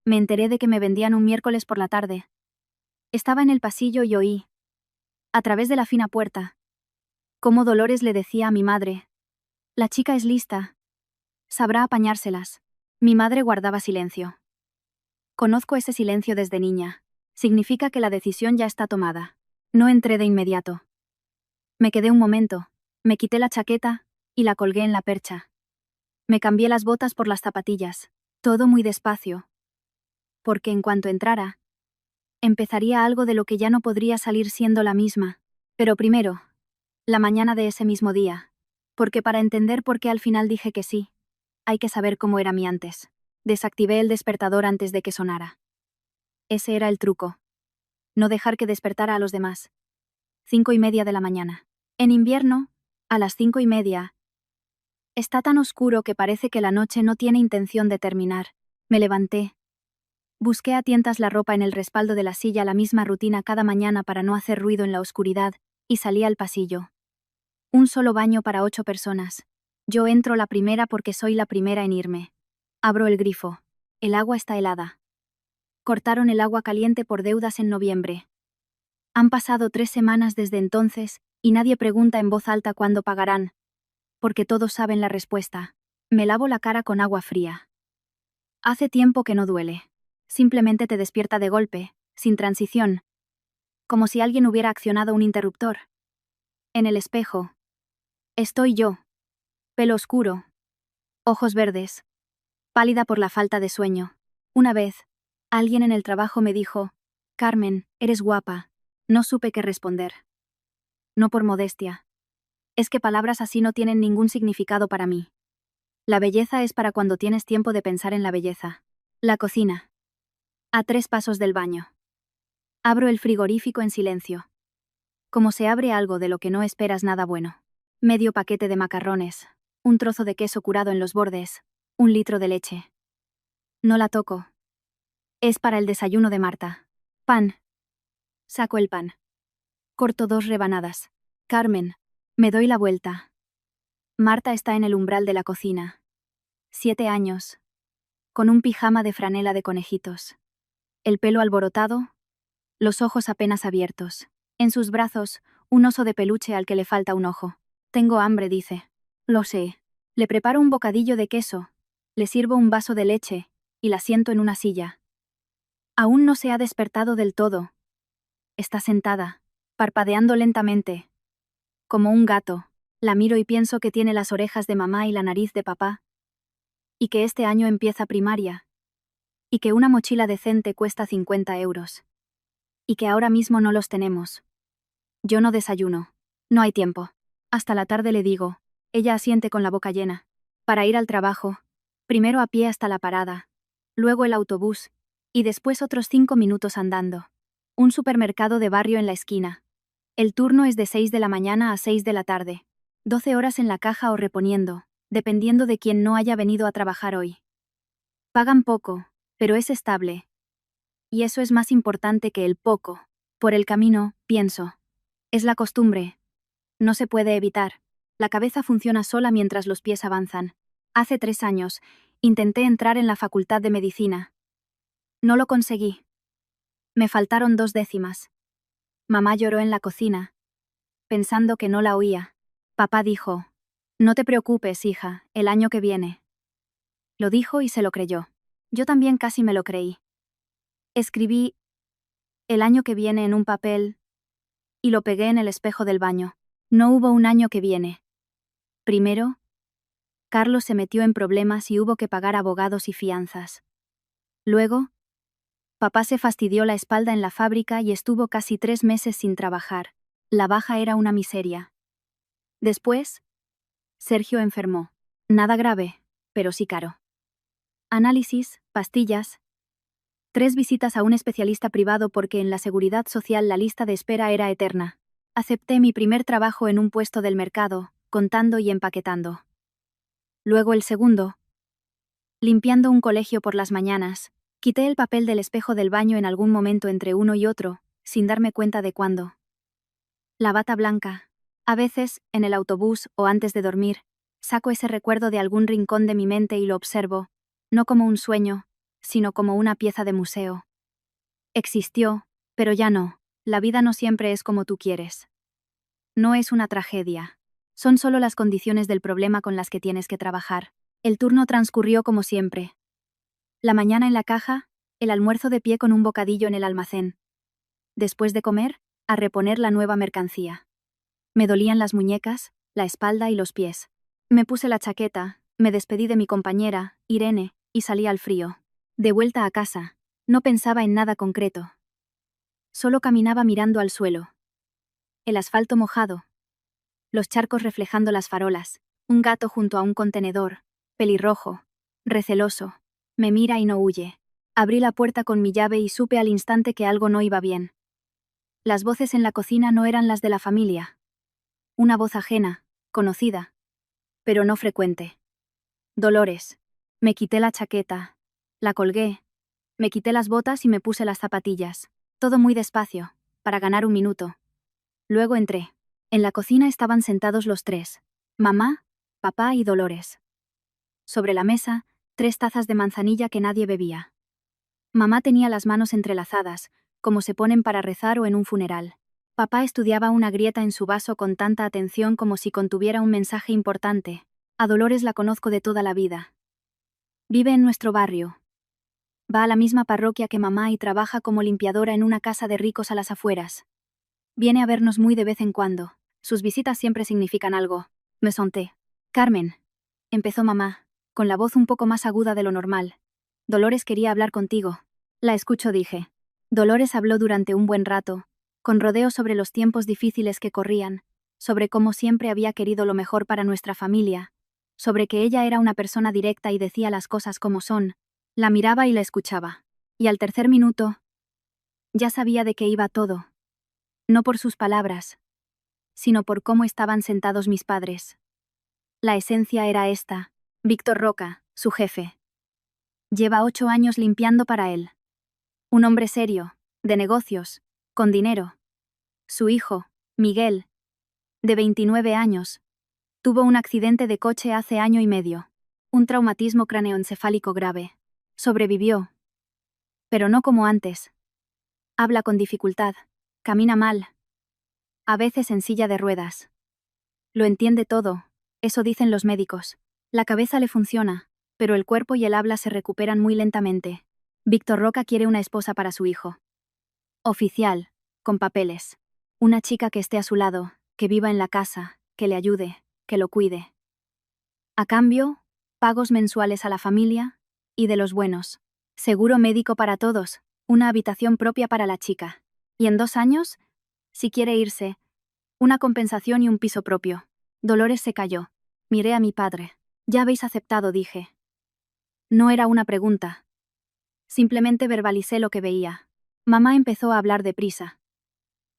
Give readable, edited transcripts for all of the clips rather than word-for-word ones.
Me enteré de que me vendían un miércoles por la tarde. Estaba en el pasillo y oí, a través de la fina puerta, cómo Dolores le decía a mi madre: «La chica es lista. Sabrá apañárselas». Mi madre guardaba silencio. Conozco ese silencio desde niña. Significa que la decisión ya está tomada. No entré de inmediato. Me quedé un momento, me quité la chaqueta y la colgué en la percha. Me cambié las botas por las zapatillas, todo muy despacio. Porque en cuanto entrara, empezaría algo de lo que ya no podría salir siendo la misma. Pero primero, la mañana de ese mismo día. Porque para entender por qué al final dije que sí, hay que saber cómo era mi antes. Desactivé el despertador antes de que sonara. Ese era el truco. No dejar que despertara a los demás. 5:30 de la mañana. En invierno, a las 5:30, está tan oscuro que parece que la noche no tiene intención de terminar. Me levanté. Busqué a tientas la ropa en el respaldo de la silla, la misma rutina cada mañana para no hacer ruido en la oscuridad, y salí al pasillo. Un solo baño para 8 personas. Yo entro la primera porque soy la primera en irme. Abro el grifo. El agua está helada. Cortaron el agua caliente por deudas en noviembre. Han pasado 3 semanas desde entonces, y nadie pregunta en voz alta cuándo pagarán. Porque todos saben la respuesta. Me lavo la cara con agua fría. Hace tiempo que no duele. Simplemente te despierta de golpe, sin transición. Como si alguien hubiera accionado un interruptor. En el espejo. Estoy yo. Pelo oscuro. Ojos verdes. Pálida por la falta de sueño. Una vez, alguien en el trabajo me dijo: «Carmen, eres guapa». No supe qué responder. No por modestia. Es que palabras así no tienen ningún significado para mí. La belleza es para cuando tienes tiempo de pensar en la belleza. La cocina. A 3 pasos del baño. Abro el frigorífico en silencio. Como se abre algo de lo que no esperas nada bueno. Medio paquete de macarrones, un trozo de queso curado en los bordes, 1 litro de leche. No la toco. Es para el desayuno de Marta. Pan. Saco el pan. Corto 2 rebanadas. Carmen. Me doy la vuelta. Marta está en el umbral de la cocina. 7 años. Con un pijama de franela de conejitos. El pelo alborotado, los ojos apenas abiertos. En sus brazos, un oso de peluche al que le falta un ojo. Tengo hambre, dice. Lo sé. Le preparo un bocadillo de queso, le sirvo un vaso de leche, y la siento en una silla. Aún no se ha despertado del todo. Está sentada, parpadeando lentamente. Como un gato, la miro y pienso que tiene las orejas de mamá y la nariz de papá. Y que este año empieza primaria. Y que una mochila decente cuesta 50 euros. Y que ahora mismo no los tenemos. Yo no desayuno. No hay tiempo. Hasta la tarde, le digo. Ella asiente con la boca llena. Para ir al trabajo. Primero a pie hasta la parada. Luego el autobús. Y después otros 5 minutos andando. Un supermercado de barrio en la esquina. El turno es de 6 de la mañana a 6 de la tarde. 12 horas en la caja o reponiendo, dependiendo de quién no haya venido a trabajar hoy. Pagan poco, pero es estable. Y eso es más importante que el poco. Por el camino, pienso. Es la costumbre. No se puede evitar. La cabeza funciona sola mientras los pies avanzan. Hace 3 años, intenté entrar en la facultad de medicina. No lo conseguí. Me faltaron 2 décimas. Mamá lloró en la cocina, pensando que no la oía. Papá dijo: «No te preocupes, hija, el año que viene». Lo dijo y se lo creyó. Yo también casi me lo creí. Escribí «el año que viene» en un papel y lo pegué en el espejo del baño. No hubo un año que viene. Primero, Carlos se metió en problemas y hubo que pagar abogados y fianzas. Luego, papá se fastidió la espalda en la fábrica y estuvo casi 3 meses sin trabajar. La baja era una miseria. Después, Sergio enfermó. Nada grave, pero sí caro. Análisis, pastillas. 3 visitas a un especialista privado porque en la seguridad social la lista de espera era eterna. Acepté mi primer trabajo en un puesto del mercado, contando y empaquetando. Luego el segundo. Limpiando un colegio por las mañanas, quité el papel del espejo del baño en algún momento entre uno y otro, sin darme cuenta de cuándo. La bata blanca. A veces, en el autobús o antes de dormir, saco ese recuerdo de algún rincón de mi mente y lo observo, no como un sueño, sino como una pieza de museo. Existió, pero ya no. La vida no siempre es como tú quieres. No es una tragedia. Son solo las condiciones del problema con las que tienes que trabajar. El turno transcurrió como siempre. La mañana en la caja, el almuerzo de pie con un bocadillo en el almacén. Después de comer, a reponer la nueva mercancía. Me dolían las muñecas, la espalda y los pies. Me puse la chaqueta, me despedí de mi compañera, Irene, y salí al frío. De vuelta a casa, no pensaba en nada concreto. Solo caminaba mirando al suelo. El asfalto mojado. Los charcos reflejando las farolas. Un gato junto a un contenedor, pelirrojo, receloso. Me mira y no huye. Abrí la puerta con mi llave y supe al instante que algo no iba bien. Las voces en la cocina no eran las de la familia. Una voz ajena, conocida, pero no frecuente. Dolores. Me quité la chaqueta. La colgué. Me quité las botas y me puse las zapatillas. Todo muy despacio, para ganar un minuto. Luego entré. En la cocina estaban sentados los tres. Mamá, papá y Dolores. Sobre la mesa, 3 tazas de manzanilla que nadie bebía. Mamá tenía las manos entrelazadas, como se ponen para rezar o en un funeral. Papá estudiaba una grieta en su vaso con tanta atención como si contuviera un mensaje importante. A Dolores la conozco de toda la vida. Vive en nuestro barrio. Va a la misma parroquia que mamá y trabaja como limpiadora en una casa de ricos a las afueras. Viene a vernos muy de vez en cuando. Sus visitas siempre significan algo. Me sonté. Carmen. Empezó mamá, con la voz un poco más aguda de lo normal. Dolores quería hablar contigo. La escucho, dije. Dolores habló durante un buen rato, con rodeo sobre los tiempos difíciles que corrían, sobre cómo siempre había querido lo mejor para nuestra familia, sobre que ella era una persona directa y decía las cosas como son. La miraba y la escuchaba. Y al tercer minuto, ya sabía de qué iba todo. No por sus palabras, sino por cómo estaban sentados mis padres. La esencia era esta. Víctor Roca, su jefe. Lleva 8 años limpiando para él. Un hombre serio, de negocios, con dinero. Su hijo, Miguel, de 29 años, tuvo un accidente de coche hace año y medio. Un traumatismo craneoencefálico grave. Sobrevivió. Pero no como antes. Habla con dificultad. Camina mal. A veces en silla de ruedas. Lo entiende todo, eso dicen los médicos. La cabeza le funciona, pero el cuerpo y el habla se recuperan muy lentamente. Víctor Roca quiere una esposa para su hijo. Oficial, con papeles. Una chica que esté a su lado, que viva en la casa, que le ayude, que lo cuide. A cambio, pagos mensuales a la familia, y de los buenos. Seguro médico para todos, una habitación propia para la chica. Y en 2 años, si quiere irse, una compensación y un piso propio. Dolores se calló. Miré a mi padre. Ya habéis aceptado, dije. No era una pregunta. Simplemente verbalicé lo que veía. Mamá empezó a hablar deprisa.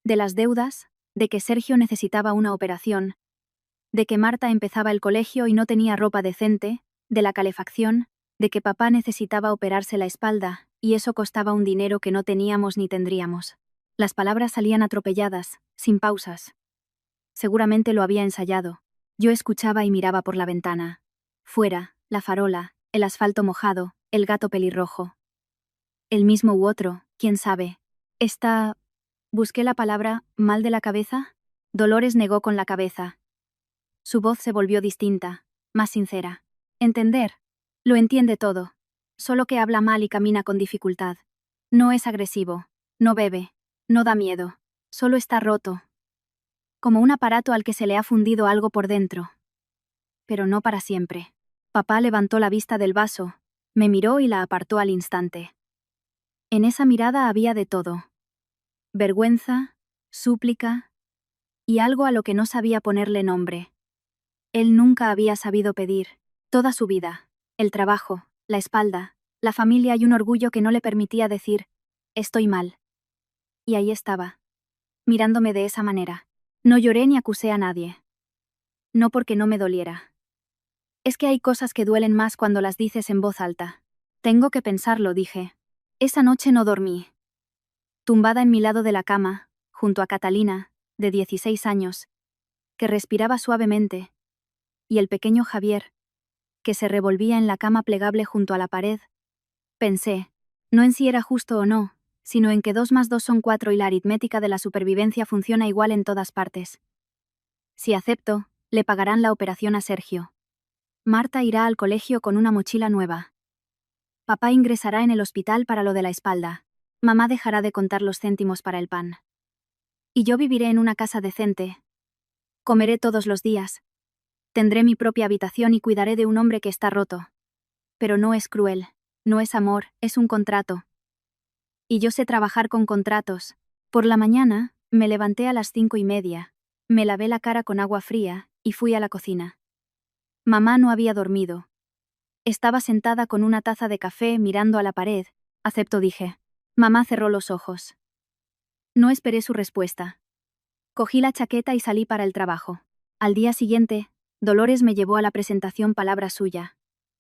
De las deudas, de que Sergio necesitaba una operación, de que Marta empezaba el colegio y no tenía ropa decente, de la calefacción, de que papá necesitaba operarse la espalda, y eso costaba un dinero que no teníamos ni tendríamos. Las palabras salían atropelladas, sin pausas. Seguramente lo había ensayado. Yo escuchaba y miraba por la ventana. Fuera, la farola, el asfalto mojado, el gato pelirrojo. El mismo u otro, quién sabe. Busqué la palabra, mal de la cabeza. Dolores negó con la cabeza. Su voz se volvió distinta, más sincera. Entender. Lo entiende todo. Solo que habla mal y camina con dificultad. No es agresivo. No bebe. No da miedo. Solo está roto. Como un aparato al que se le ha fundido algo por dentro. Pero no para siempre. Papá levantó la vista del vaso, me miró y la apartó al instante. En esa mirada había de todo. Vergüenza, súplica, y algo a lo que no sabía ponerle nombre. Él nunca había sabido pedir. Toda su vida, el trabajo, la espalda, la familia y un orgullo que no le permitía decir, estoy mal. Y ahí estaba, mirándome de esa manera. No lloré ni acusé a nadie. No porque no me doliera. Es que hay cosas que duelen más cuando las dices en voz alta. Tengo que pensarlo, dije. Esa noche no dormí. Tumbada en mi lado de la cama, junto a Catalina, de 16 años, que respiraba suavemente, y el pequeño Javier, que se revolvía en la cama plegable junto a la pared, Pensé, no en si era justo o no, sino en que 2 más 2 son 4 y la aritmética de la supervivencia funciona igual en todas partes. Si acepto, le pagarán la operación a Sergio. Marta irá al colegio con una mochila nueva. Papá ingresará en el hospital para lo de la espalda. Mamá dejará de contar los céntimos para el pan. Y yo viviré en una casa decente. Comeré todos los días. Tendré mi propia habitación y cuidaré de un hombre que está roto. Pero no es cruel, no es amor, es un contrato. Y yo sé trabajar con contratos. Por la mañana, me levanté a las 5:30, me lavé la cara con agua fría y fui a la cocina. Mamá no había dormido. Estaba sentada con una taza de café mirando a la pared. Acepto, dije. Mamá cerró los ojos. No esperé su respuesta. Cogí la chaqueta y salí para el trabajo. Al día siguiente, Dolores me llevó a la presentación palabra suya.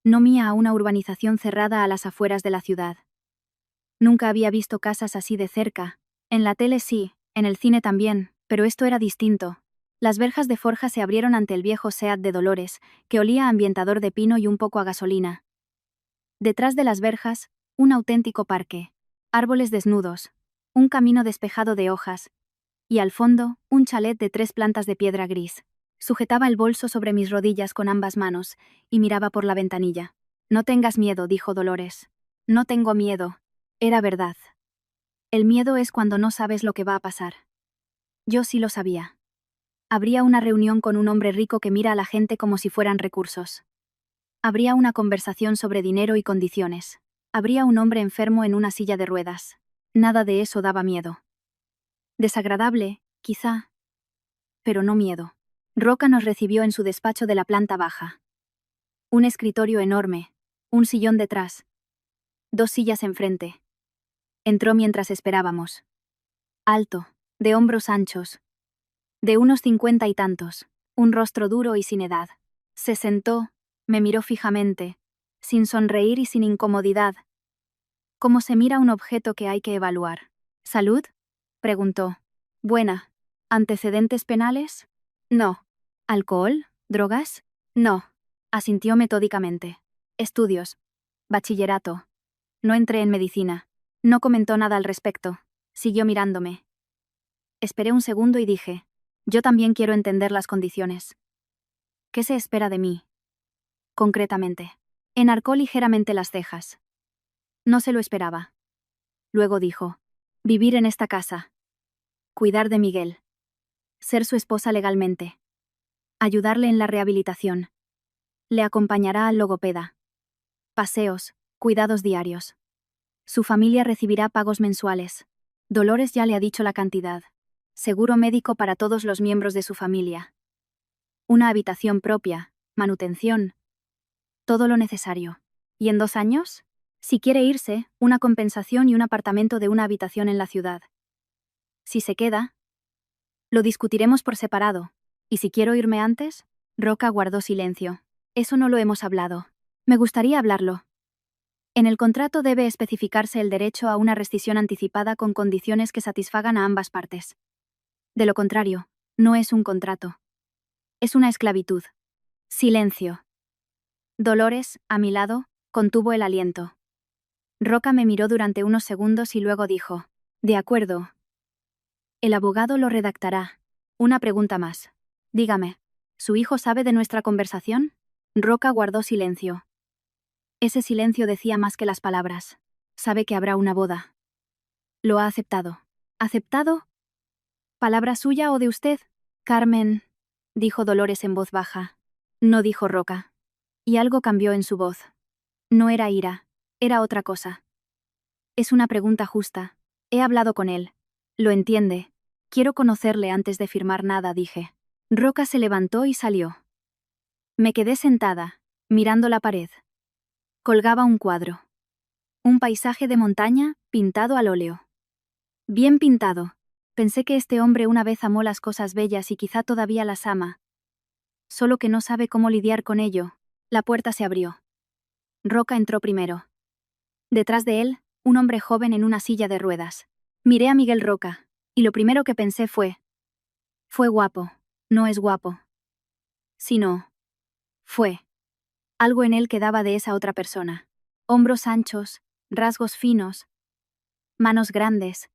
No mía, a una urbanización cerrada a las afueras de la ciudad. Nunca había visto casas así de cerca. En la tele sí, en el cine también, pero esto era distinto. Las verjas de forja se abrieron ante el viejo Seat de Dolores, que olía a ambientador de pino y un poco a gasolina. Detrás de las verjas, un auténtico parque. Árboles desnudos. Un camino despejado de hojas. Y al fondo, un chalet de 3 plantas de piedra gris. Sujetaba el bolso sobre mis rodillas con ambas manos, y miraba por la ventanilla. No tengas miedo, dijo Dolores. No tengo miedo. Era verdad. El miedo es cuando no sabes lo que va a pasar. Yo sí lo sabía. Habría una reunión con un hombre rico que mira a la gente como si fueran recursos. Habría una conversación sobre dinero y condiciones. Habría un hombre enfermo en una silla de ruedas. Nada de eso daba miedo. Desagradable, quizá. Pero no miedo. Roca nos recibió en su despacho de la planta baja. Un escritorio enorme. Un sillón detrás. 2 sillas enfrente. Entró mientras esperábamos. Alto, de hombros anchos. De unos 50 y tantos. Un rostro duro y sin edad. Se sentó, me miró fijamente, sin sonreír y sin incomodidad. Como se mira un objeto que hay que evaluar. ¿Salud? Preguntó. Buena. ¿Antecedentes penales? No. ¿Alcohol? ¿Drogas? No. Asintió metódicamente. Estudios. Bachillerato. No entré en medicina. No comentó nada al respecto. Siguió mirándome. Esperé un segundo y dije, yo también quiero entender las condiciones. ¿Qué se espera de mí? Concretamente. Enarcó ligeramente las cejas. No se lo esperaba. Luego dijo, vivir en esta casa. Cuidar de Miguel. Ser su esposa legalmente. Ayudarle en la rehabilitación. Le acompañará al logopeda. Paseos, cuidados diarios. Su familia recibirá pagos mensuales. Dolores ya le ha dicho la cantidad. Seguro médico para todos los miembros de su familia. Una habitación propia, manutención. Todo lo necesario. ¿Y en 2 años? Si quiere irse, una compensación y un apartamento de una habitación en la ciudad. Si se queda, lo discutiremos por separado. ¿Y si quiero irme antes? Roca guardó silencio. Eso no lo hemos hablado. Me gustaría hablarlo. En el contrato debe especificarse el derecho a una rescisión anticipada con condiciones que satisfagan a ambas partes. De lo contrario, no es un contrato. Es una esclavitud. Silencio. Dolores, a mi lado, contuvo el aliento. Roca me miró durante unos segundos y luego dijo, de acuerdo. El abogado lo redactará. Una pregunta más. Dígame, ¿su hijo sabe de nuestra conversación? Roca guardó silencio. Ese silencio decía más que las palabras. Sabe que habrá una boda. Lo ha aceptado. ¿Aceptado? ¿Palabra suya o de usted? Carmen, dijo Dolores en voz baja. No, dijo Roca. Y algo cambió en su voz. No era ira, era otra cosa. Es una pregunta justa. He hablado con él. Lo entiende. Quiero conocerle antes de firmar nada, dije. Roca se levantó y salió. Me quedé sentada, mirando la pared. Colgaba un cuadro. Un paisaje de montaña, pintado al óleo. Bien pintado. Pensé que este hombre una vez amó las cosas bellas y quizá todavía las ama. Solo que no sabe cómo lidiar con ello. La puerta se abrió. Roca entró primero. Detrás de él, un hombre joven en una silla de ruedas. Miré a Miguel Roca, y lo primero que pensé fue guapo, no es guapo. Sino, fue. Algo en él quedaba de esa otra persona. Hombros anchos, rasgos finos, manos grandes,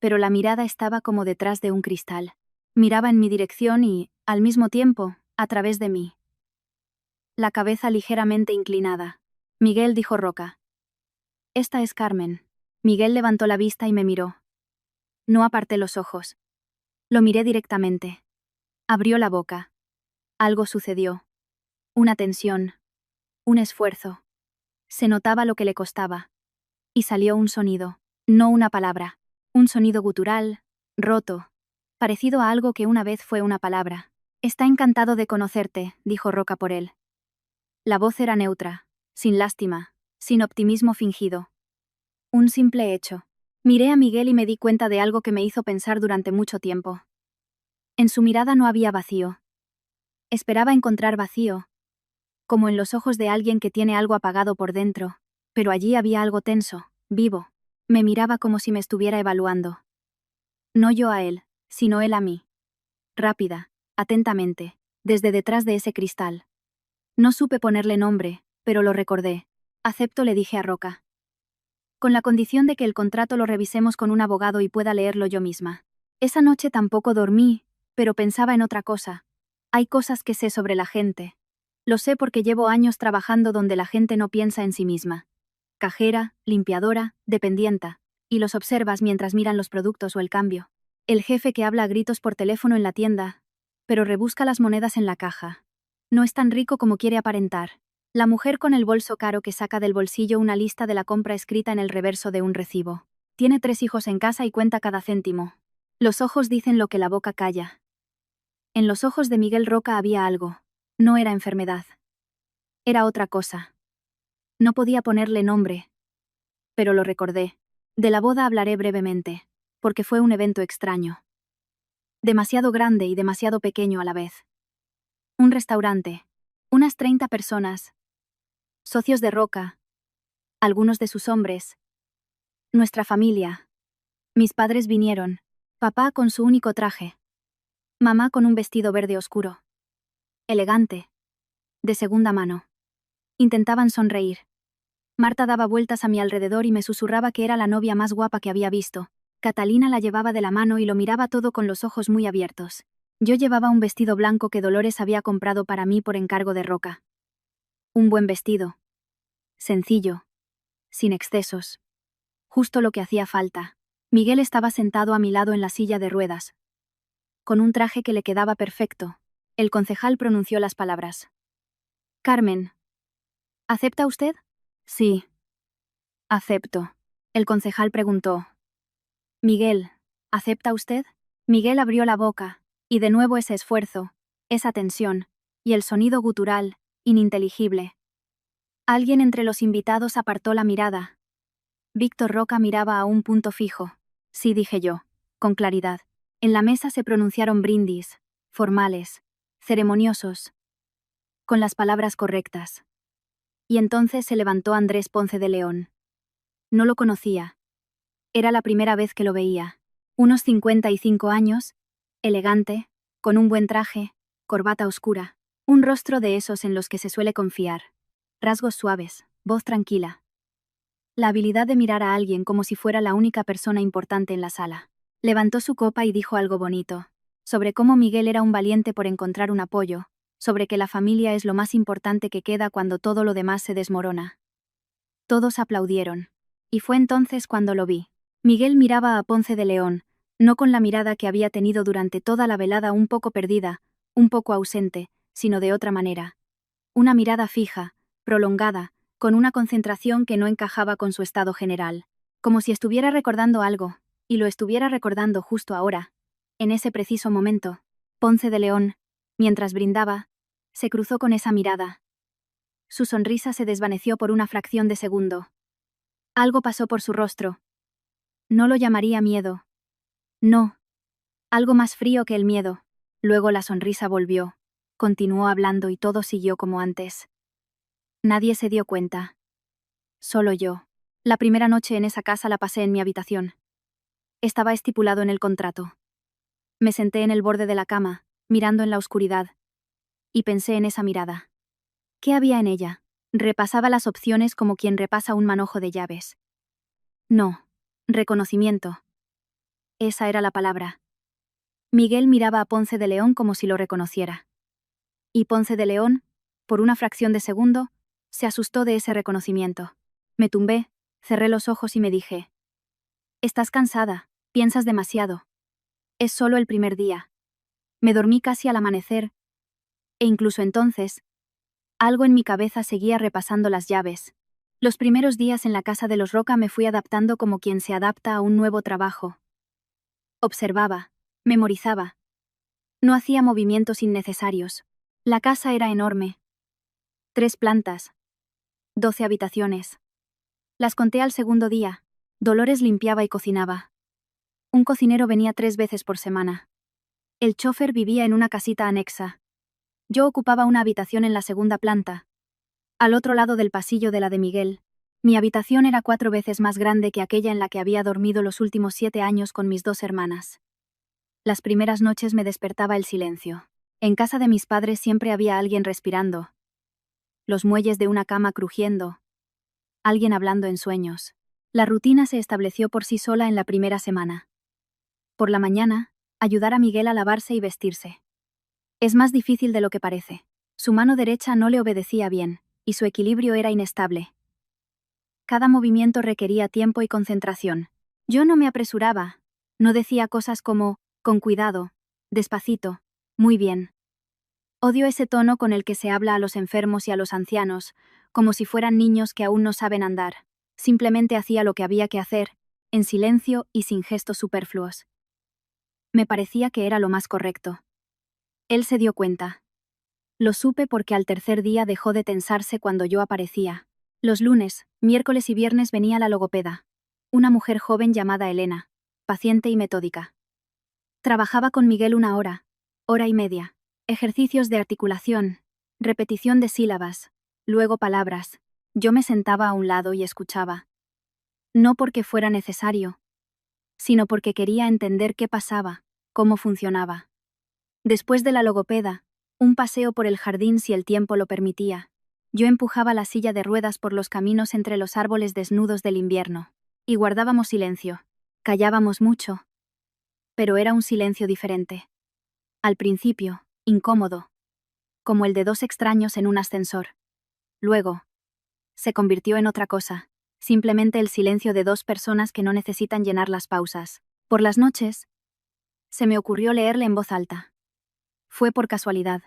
pero la mirada estaba como detrás de un cristal. Miraba en mi dirección y, al mismo tiempo, a través de mí. La cabeza ligeramente inclinada. Miguel, dijo Roca. Esta es Carmen. Miguel levantó la vista y me miró. No aparté los ojos. Lo miré directamente. Abrió la boca. Algo sucedió. Una tensión. Un esfuerzo. Se notaba lo que le costaba. Y salió un sonido. No una palabra. Un sonido gutural, roto. Parecido a algo que una vez fue una palabra. Está encantado de conocerte, dijo Roca por él. La voz era neutra, sin lástima, sin optimismo fingido. Un simple hecho. Miré a Miguel y me di cuenta de algo que me hizo pensar durante mucho tiempo. En su mirada no había vacío. Esperaba encontrar vacío, como en los ojos de alguien que tiene algo apagado por dentro, pero allí había algo tenso, vivo. Me miraba como si me estuviera evaluando. No yo a él, sino él a mí. Rápida, atentamente, desde detrás de ese cristal. No supe ponerle nombre, pero lo recordé. Acepto, le dije a Roca. Con la condición de que el contrato lo revisemos con un abogado y pueda leerlo yo misma. Esa noche tampoco dormí, pero pensaba en otra cosa. Hay cosas que sé sobre la gente. Lo sé porque llevo años trabajando donde la gente no piensa en sí misma. Cajera, limpiadora, dependienta. Y los observas mientras miran los productos o el cambio. El jefe que habla a gritos por teléfono en la tienda, pero rebusca las monedas en la caja. No es tan rico como quiere aparentar. La mujer con el bolso caro que saca del bolsillo una lista de la compra escrita en el reverso de un recibo. Tiene 3 hijos en casa y cuenta cada céntimo. Los ojos dicen lo que la boca calla. En los ojos de Miguel Roca había algo. No era enfermedad. Era otra cosa. No podía ponerle nombre. Pero lo recordé. De la boda hablaré brevemente, porque fue un evento extraño. Demasiado grande y demasiado pequeño a la vez. Un restaurante. Unas 30 personas. Socios de Roca. Algunos de sus hombres. Nuestra familia. Mis padres vinieron. Papá con su único traje. Mamá con un vestido verde oscuro. Elegante. De segunda mano. Intentaban sonreír. Marta daba vueltas a mi alrededor y me susurraba que era la novia más guapa que había visto. Catalina la llevaba de la mano y lo miraba todo con los ojos muy abiertos. Yo llevaba un vestido blanco que Dolores había comprado para mí por encargo de Roca. Un buen vestido. Sencillo. Sin excesos. Justo lo que hacía falta. Miguel estaba sentado a mi lado en la silla de ruedas. Con un traje que le quedaba perfecto. El concejal pronunció las palabras. Carmen. ¿Acepta usted? Sí. Acepto. El concejal preguntó. Miguel, ¿acepta usted? Miguel abrió la boca, y de nuevo ese esfuerzo, esa tensión, y el sonido gutural, ininteligible. Alguien entre los invitados apartó la mirada. Víctor Roca miraba a un punto fijo. Sí, dije yo, con claridad. En la mesa se pronunciaron brindis, formales, ceremoniosos, con las palabras correctas. Y entonces se levantó Andrés Ponce de León. No lo conocía. Era la primera vez que lo veía. Unos 55 años, elegante, con un buen traje, corbata oscura, un rostro de esos en los que se suele confiar. Rasgos suaves, voz tranquila. La habilidad de mirar a alguien como si fuera la única persona importante en la sala. Levantó su copa y dijo algo bonito, sobre cómo Miguel era un valiente por encontrar un apoyo, sobre que la familia es lo más importante que queda cuando todo lo demás se desmorona. Todos aplaudieron. Y fue entonces cuando lo vi. Miguel miraba a Ponce de León, no con la mirada que había tenido durante toda la velada, un poco perdida, un poco ausente, sino de otra manera. Una mirada fija, prolongada, con una concentración que no encajaba con su estado general. Como si estuviera recordando algo, y lo estuviera recordando justo ahora, en ese preciso momento. Ponce de León, mientras brindaba, se cruzó con esa mirada. Su sonrisa se desvaneció por una fracción de segundo. Algo pasó por su rostro. No lo llamaría miedo. No. Algo más frío que el miedo. Luego la sonrisa volvió. Continuó hablando y todo siguió como antes. Nadie se dio cuenta. Solo yo. La primera noche en esa casa la pasé en mi habitación. Estaba estipulado en el contrato. Me senté en el borde de la cama, mirando en la oscuridad. Y pensé en esa mirada. ¿Qué había en ella? Repasaba las opciones como quien repasa un manojo de llaves. No. Reconocimiento. Esa era la palabra. Miguel miraba a Ponce de León como si lo reconociera. Y Ponce de León, por una fracción de segundo, se asustó de ese reconocimiento. Me tumbé, cerré los ojos y me dije: estás cansada, piensas demasiado. Es solo el primer día. Me dormí casi al amanecer, e incluso entonces, algo en mi cabeza seguía repasando las llaves. Los primeros días en la casa de los Roca me fui adaptando como quien se adapta a un nuevo trabajo. Observaba, memorizaba. No hacía movimientos innecesarios. La casa era enorme. 3 plantas. 12 habitaciones. Las conté al segundo día. Dolores limpiaba y cocinaba. Un cocinero venía 3 veces por semana. El chofer vivía en una casita anexa. Yo ocupaba una habitación en la segunda planta, al otro lado del pasillo de la de Miguel. Mi habitación era 4 veces más grande que aquella en la que había dormido los últimos 7 años con mis 2 hermanas. Las primeras noches me despertaba el silencio. En casa de mis padres siempre había alguien respirando. Los muelles de una cama crujiendo. Alguien hablando en sueños. La rutina se estableció por sí sola en la primera semana. Por la mañana, ayudar a Miguel a lavarse y vestirse. Es más difícil de lo que parece. Su mano derecha no le obedecía bien, y su equilibrio era inestable. Cada movimiento requería tiempo y concentración. Yo no me apresuraba. No decía cosas como, con cuidado, despacito, muy bien. Odio ese tono con el que se habla a los enfermos y a los ancianos, como si fueran niños que aún no saben andar. Simplemente hacía lo que había que hacer, en silencio y sin gestos superfluos. Me parecía que era lo más correcto. Él se dio cuenta. Lo supe porque al tercer día dejó de tensarse cuando yo aparecía. Los lunes, miércoles y viernes venía la logopeda. Una mujer joven llamada Elena, paciente y metódica. Trabajaba con Miguel 1 hora, hora y media. Ejercicios de articulación, repetición de sílabas, luego palabras. Yo me sentaba a un lado y escuchaba. No porque fuera necesario, sino porque quería entender qué pasaba, cómo funcionaba. Después de la logopeda, un paseo por el jardín si el tiempo lo permitía. Yo empujaba la silla de ruedas por los caminos entre los árboles desnudos del invierno. Y guardábamos silencio. Callábamos mucho. Pero era un silencio diferente. Al principio, incómodo. Como el de 2 extraños en un ascensor. Luego, se convirtió en otra cosa. Simplemente el silencio de 2 personas que no necesitan llenar las pausas. Por las noches, se me ocurrió leerle en voz alta. Fue por casualidad.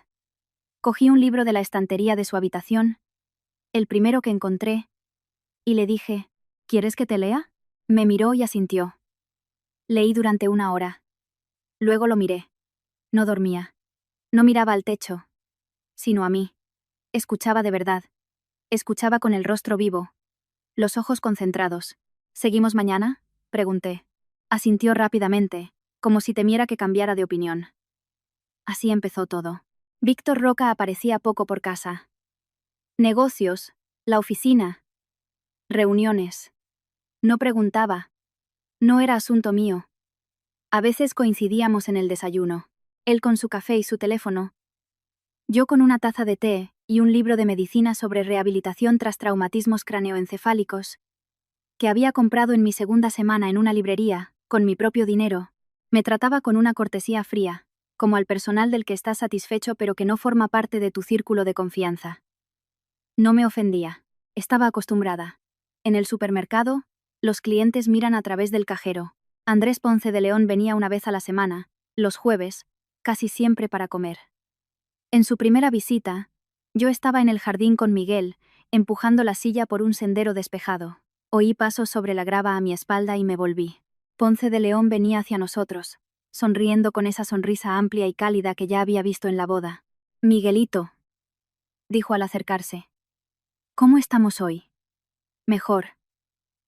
Cogí un libro de la estantería de su habitación, el primero que encontré, y le dije, ¿quieres que te lea? Me miró y asintió. Leí durante 1 hora. Luego lo miré. No dormía. No miraba al techo, sino a mí. Escuchaba de verdad. Escuchaba con el rostro vivo, los ojos concentrados. ¿Seguimos mañana?, pregunté. Asintió rápidamente, como si temiera que cambiara de opinión. Así empezó todo. Víctor Roca aparecía poco por casa. Negocios, la oficina, reuniones. No preguntaba. No era asunto mío. A veces coincidíamos en el desayuno. Él con su café y su teléfono. Yo con una taza de té y un libro de medicina sobre rehabilitación tras traumatismos craneoencefálicos, que había comprado en mi segunda semana en una librería, con mi propio dinero. Me trataba con una cortesía fría, como al personal del que estás satisfecho pero que no forma parte de tu círculo de confianza. No me ofendía. Estaba acostumbrada. En el supermercado, los clientes miran a través del cajero. Andrés Ponce de León venía 1 vez a la semana, los jueves, casi siempre para comer. En su primera visita, yo estaba en el jardín con Miguel, empujando la silla por un sendero despejado. Oí pasos sobre la grava a mi espalda y me volví. Ponce de León venía hacia nosotros, sonriendo con esa sonrisa amplia y cálida que ya había visto en la boda. «Miguelito», dijo al acercarse. «¿Cómo estamos hoy?» «Mejor».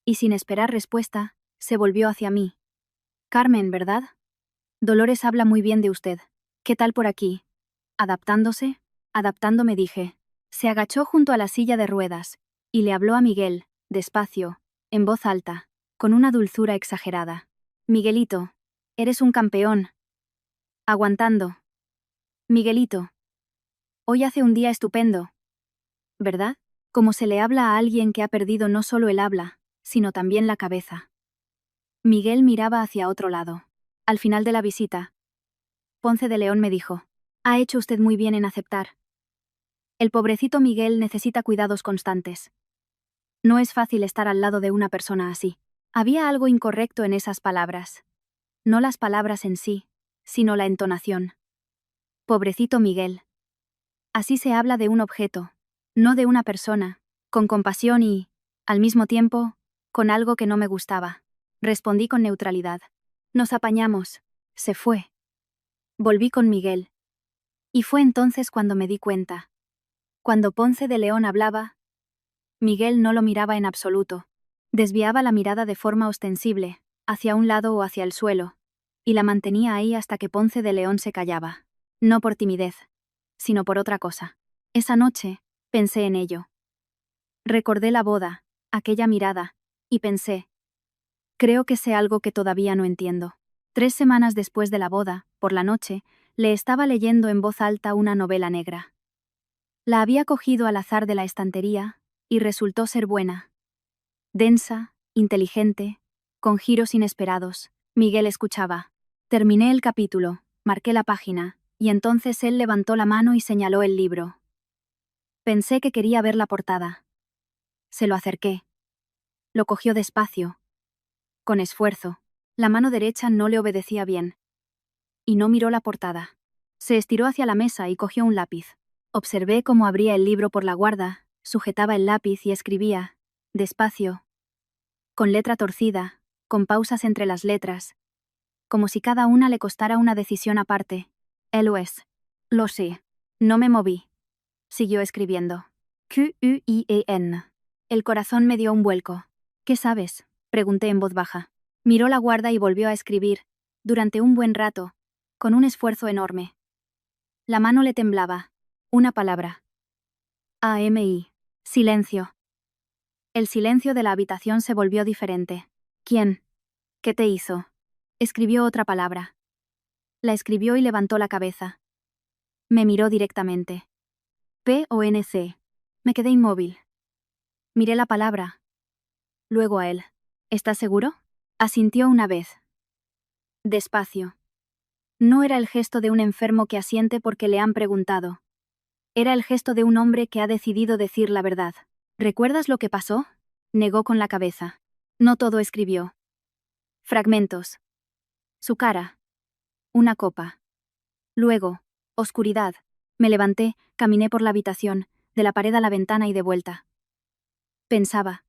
Y sin esperar respuesta, se volvió hacia mí. «Carmen, ¿verdad? Dolores habla muy bien de usted. ¿Qué tal por aquí?» «¿Adaptándose?» «Adaptándome», dije. Se agachó junto a la silla de ruedas, y le habló a Miguel, despacio, en voz alta, con una dulzura exagerada. «Miguelito, eres un campeón. Aguantando. Miguelito. Hoy hace un día estupendo. ¿Verdad?» como se le habla a alguien que ha perdido no solo el habla, sino también la cabeza. Miguel miraba hacia otro lado. Al final de la visita, Ponce de León me dijo: «Ha hecho usted muy bien en aceptar. El pobrecito Miguel necesita cuidados constantes. No es fácil estar al lado de una persona así». Había algo incorrecto en esas palabras. No las palabras en sí, sino la entonación. Pobrecito Miguel. Así se habla de un objeto, no de una persona, con compasión y, al mismo tiempo, con algo que no me gustaba. Respondí con neutralidad. Nos apañamos. Se fue. Volví con Miguel. Y fue entonces cuando me di cuenta. Cuando Ponce de León hablaba, Miguel no lo miraba en absoluto. Desviaba la mirada de forma ostensible, hacia un lado o hacia el suelo, y la mantenía ahí hasta que Ponce de León se callaba. No por timidez, sino por otra cosa. Esa noche, pensé en ello. Recordé la boda, aquella mirada, y pensé: creo que sé algo que todavía no entiendo. 3 semanas después de la boda, por la noche, le estaba leyendo en voz alta una novela negra. La había cogido al azar de la estantería, y resultó ser buena. Densa, inteligente, con giros inesperados. Miguel escuchaba. Terminé el capítulo, marqué la página, y entonces él levantó la mano y señaló el libro. Pensé que quería ver la portada. Se lo acerqué. Lo cogió despacio. Con esfuerzo. La mano derecha no le obedecía bien. Y no miró la portada. Se estiró hacia la mesa y cogió un lápiz. Observé cómo abría el libro por la guarda, sujetaba el lápiz y escribía, despacio, con letra torcida, con pausas entre las letras, como si cada una le costara una decisión aparte. Lo es. Lo sé. No me moví. Siguió escribiendo. Quien. El corazón me dio un vuelco. ¿Qué sabes?, pregunté en voz baja. Miró la guarda y volvió a escribir, durante un buen rato, con un esfuerzo enorme. La mano le temblaba. Una palabra. AMI. Silencio. El silencio de la habitación se volvió diferente. ¿Quién? ¿Qué te hizo? Escribió otra palabra. La escribió y levantó la cabeza. Me miró directamente. PONC. Me quedé inmóvil. Miré la palabra. Luego a él. ¿Estás seguro? Asintió una vez. Despacio. No era el gesto de un enfermo que asiente porque le han preguntado. Era el gesto de un hombre que ha decidido decir la verdad. ¿Recuerdas lo que pasó? Negó con la cabeza. No todo escribió. Fragmentos. Su cara. Una copa. Luego, oscuridad. Me levanté, caminé por la habitación, de la pared a la ventana y de vuelta. Pensaba.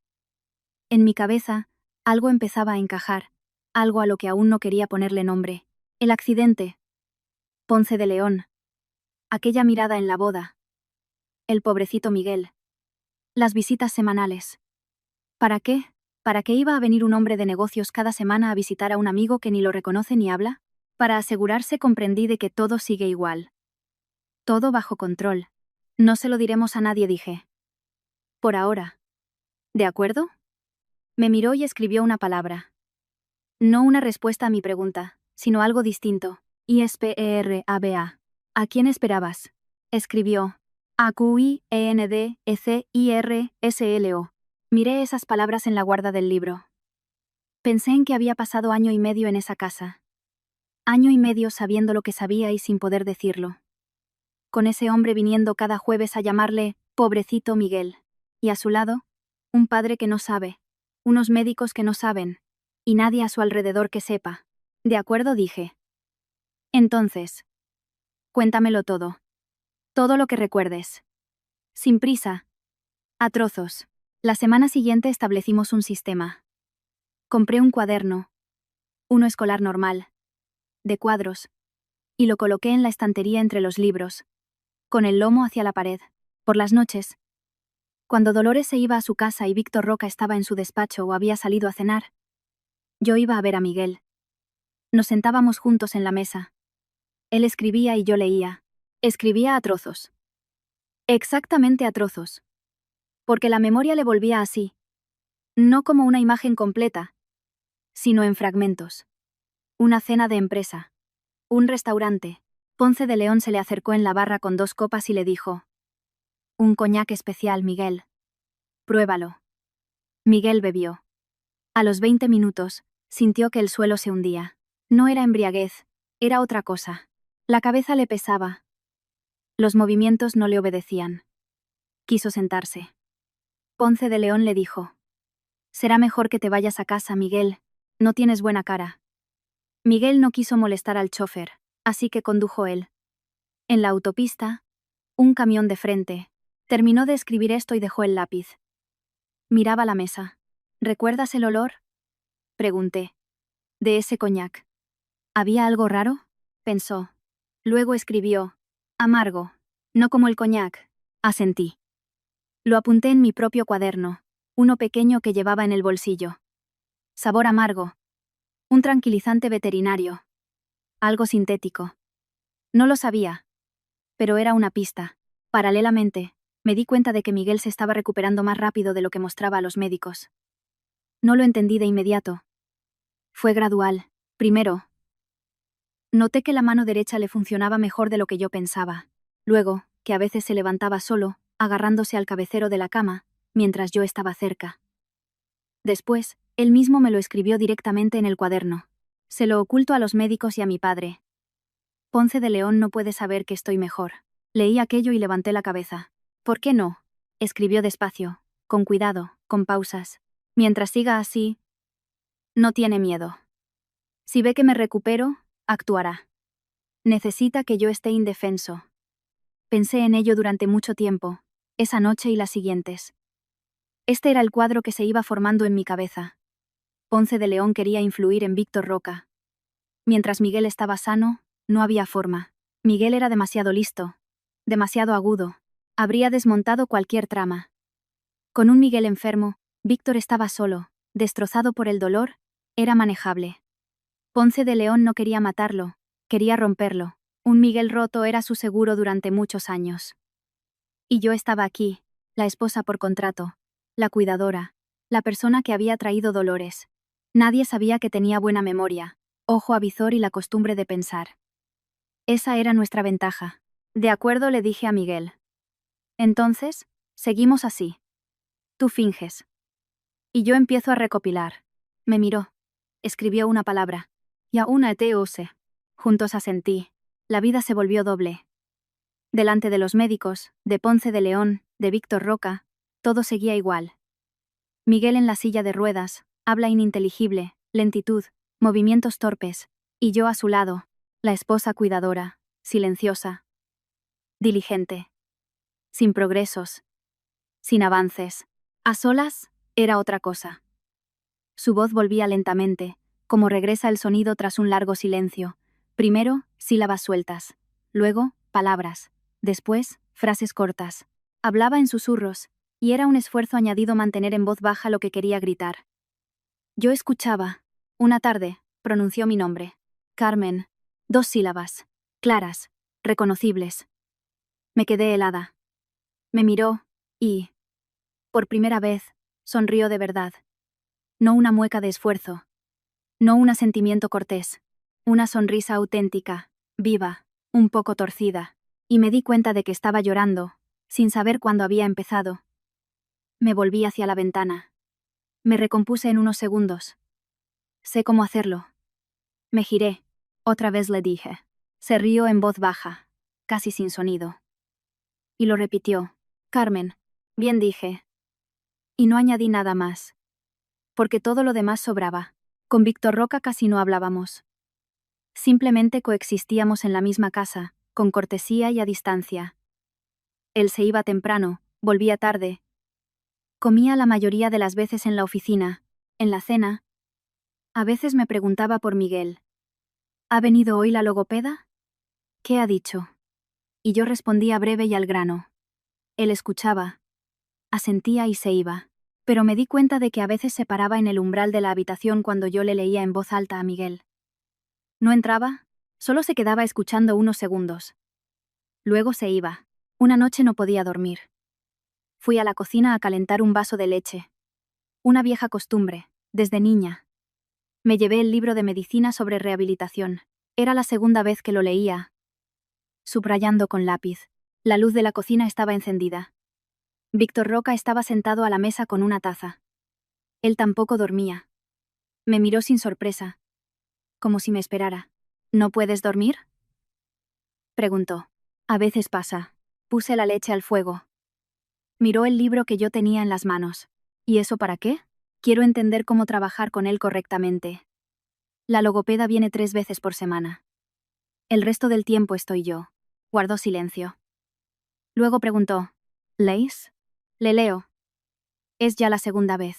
En mi cabeza, algo empezaba a encajar, algo a lo que aún no quería ponerle nombre. El accidente. Ponce de León. Aquella mirada en la boda. El pobrecito Miguel. Las visitas semanales. ¿Para qué? ¿Para qué iba a venir un hombre de negocios cada semana a visitar a un amigo que ni lo reconoce ni habla? Para asegurarse comprendí de que todo sigue igual. Todo bajo control. No se lo diremos a nadie, dije. Por ahora. ¿De acuerdo? Me miró y escribió una palabra. No una respuesta a mi pregunta, sino algo distinto. ISPERABA. ¿A quién esperabas? Escribió. AQIENDECIRSLO. Miré esas palabras en la guarda del libro. Pensé en que había pasado 1 año y medio en esa casa. 1 año y medio sabiendo lo que sabía y sin poder decirlo. Con ese hombre viniendo cada jueves a llamarle pobrecito Miguel. Y a su lado, un padre que no sabe, unos médicos que no saben, y nadie a su alrededor que sepa. De acuerdo, dije. Entonces, cuéntamelo todo. Todo lo que recuerdes. Sin prisa. A trozos. La semana siguiente establecimos un sistema. Compré un cuaderno. Uno escolar normal. De cuadros. Y lo coloqué en la estantería entre los libros. Con el lomo hacia la pared. Por las noches. Cuando Dolores se iba a su casa y Víctor Roca estaba en su despacho o había salido a cenar, yo iba a ver a Miguel. Nos sentábamos juntos en la mesa. Él escribía y yo leía. Escribía a trozos. Exactamente a trozos. Porque la memoria le volvía así. No como una imagen completa, sino en fragmentos. Una cena de empresa. Un restaurante. Ponce de León se le acercó en la barra con 2 copas y le dijo: un coñac especial, Miguel. Pruébalo. Miguel bebió. A los 20 minutos, sintió que el suelo se hundía. No era embriaguez, era otra cosa. La cabeza le pesaba. Los movimientos no le obedecían. Quiso sentarse. Ponce de León le dijo: «Será mejor que te vayas a casa, Miguel. No tienes buena cara». Miguel no quiso molestar al chofer, así que condujo él. En la autopista, un camión de frente. Terminó de escribir esto y dejó el lápiz. Miraba la mesa. «¿Recuerdas el olor?», pregunté. «De ese coñac». ¿Había algo raro?, pensó. Luego escribió: «Amargo. No como el coñac». Asentí. Lo apunté en mi propio cuaderno, uno pequeño que llevaba en el bolsillo. Sabor amargo. Un tranquilizante veterinario. Algo sintético. No lo sabía. Pero era una pista. Paralelamente, me di cuenta de que Miguel se estaba recuperando más rápido de lo que mostraba a los médicos. No lo entendí de inmediato. Fue gradual. Primero, noté que la mano derecha le funcionaba mejor de lo que yo pensaba. Luego, que a veces se levantaba solo, agarrándose al cabecero de la cama, mientras yo estaba cerca. Después, él mismo me lo escribió directamente en el cuaderno. Se lo oculto a los médicos y a mi padre. Ponce de León no puede saber que estoy mejor. Leí aquello y levanté la cabeza. «¿Por qué no?», escribió despacio, con cuidado, con pausas. «Mientras siga así, no tiene miedo. Si ve que me recupero, actuará. Necesita que yo esté indefenso». Pensé en ello durante mucho tiempo, esa noche y las siguientes. Este era el cuadro que se iba formando en mi cabeza. Ponce de León quería influir en Víctor Roca. Mientras Miguel estaba sano, no había forma. Miguel era demasiado listo, demasiado agudo. Habría desmontado cualquier trama. Con un Miguel enfermo, Víctor estaba solo, destrozado por el dolor, era manejable. Ponce de León no quería matarlo, quería romperlo. Un Miguel roto era su seguro durante muchos años. Y yo estaba aquí, la esposa por contrato, la cuidadora, la persona que había traído dolores. Nadie sabía que tenía buena memoria, ojo avizor y la costumbre de pensar. Esa era nuestra ventaja. «De acuerdo», le dije a Miguel. «Entonces, seguimos así. Tú finges. Y yo empiezo a recopilar». Me miró. Escribió una palabra. «Y a una eteose». Juntos asentí. La vida se volvió doble. Delante de los médicos, de Ponce de León, de Víctor Roca, todo seguía igual. Miguel en la silla de ruedas, habla ininteligible, lentitud, movimientos torpes, y yo a su lado, la esposa cuidadora, silenciosa, diligente, sin progresos, sin avances. A solas, era otra cosa. Su voz volvía lentamente, como regresa el sonido tras un largo silencio. Primero, sílabas sueltas. Luego, palabras. Después, frases cortas. Hablaba en susurros, y era un esfuerzo añadido mantener en voz baja lo que quería gritar. Yo escuchaba. Una tarde, pronunció mi nombre. «Carmen». 2 sílabas. Claras, reconocibles. Me quedé helada. Me miró, y, por primera vez, sonrió de verdad. No una mueca de esfuerzo. No un asentimiento cortés. Una sonrisa auténtica, viva, un poco torcida. Y me di cuenta de que estaba llorando, sin saber cuándo había empezado. Me volví hacia la ventana. Me recompuse en unos segundos. Sé cómo hacerlo. Me giré. Otra vez le dije. Se rió en voz baja, casi sin sonido. Y lo repitió. «Carmen». Bien, dije. Y no añadí nada más. Porque todo lo demás sobraba. Con Víctor Roca casi no hablábamos. Simplemente coexistíamos en la misma casa, con cortesía y a distancia. Él se iba temprano, volvía tarde. Comía la mayoría de las veces en la oficina, en la cena. A veces me preguntaba por Miguel. «¿Ha venido hoy la logopeda?». «¿Qué ha dicho?». Y yo respondía breve y al grano. Él escuchaba. Asentía y se iba. Pero me di cuenta de que a veces se paraba en el umbral de la habitación cuando yo le leía en voz alta a Miguel. No entraba, solo se quedaba escuchando unos segundos. Luego se iba. Una noche no podía dormir. Fui a la cocina a calentar un vaso de leche. Una vieja costumbre, desde niña. Me llevé el libro de medicina sobre rehabilitación. Era la segunda vez que lo leía. Subrayando con lápiz. La luz de la cocina estaba encendida. Víctor Roca estaba sentado a la mesa con una taza. Él tampoco dormía. Me miró sin sorpresa, como si me esperara. ¿No puedes dormir?, preguntó. A veces pasa. Puse la leche al fuego. Miró el libro que yo tenía en las manos. ¿Y eso para qué? Quiero entender cómo trabajar con él correctamente. La logopeda viene 3 veces por semana. El resto del tiempo estoy yo. Guardó silencio. Luego preguntó. ¿Leís? Le leo. Es ya la segunda vez.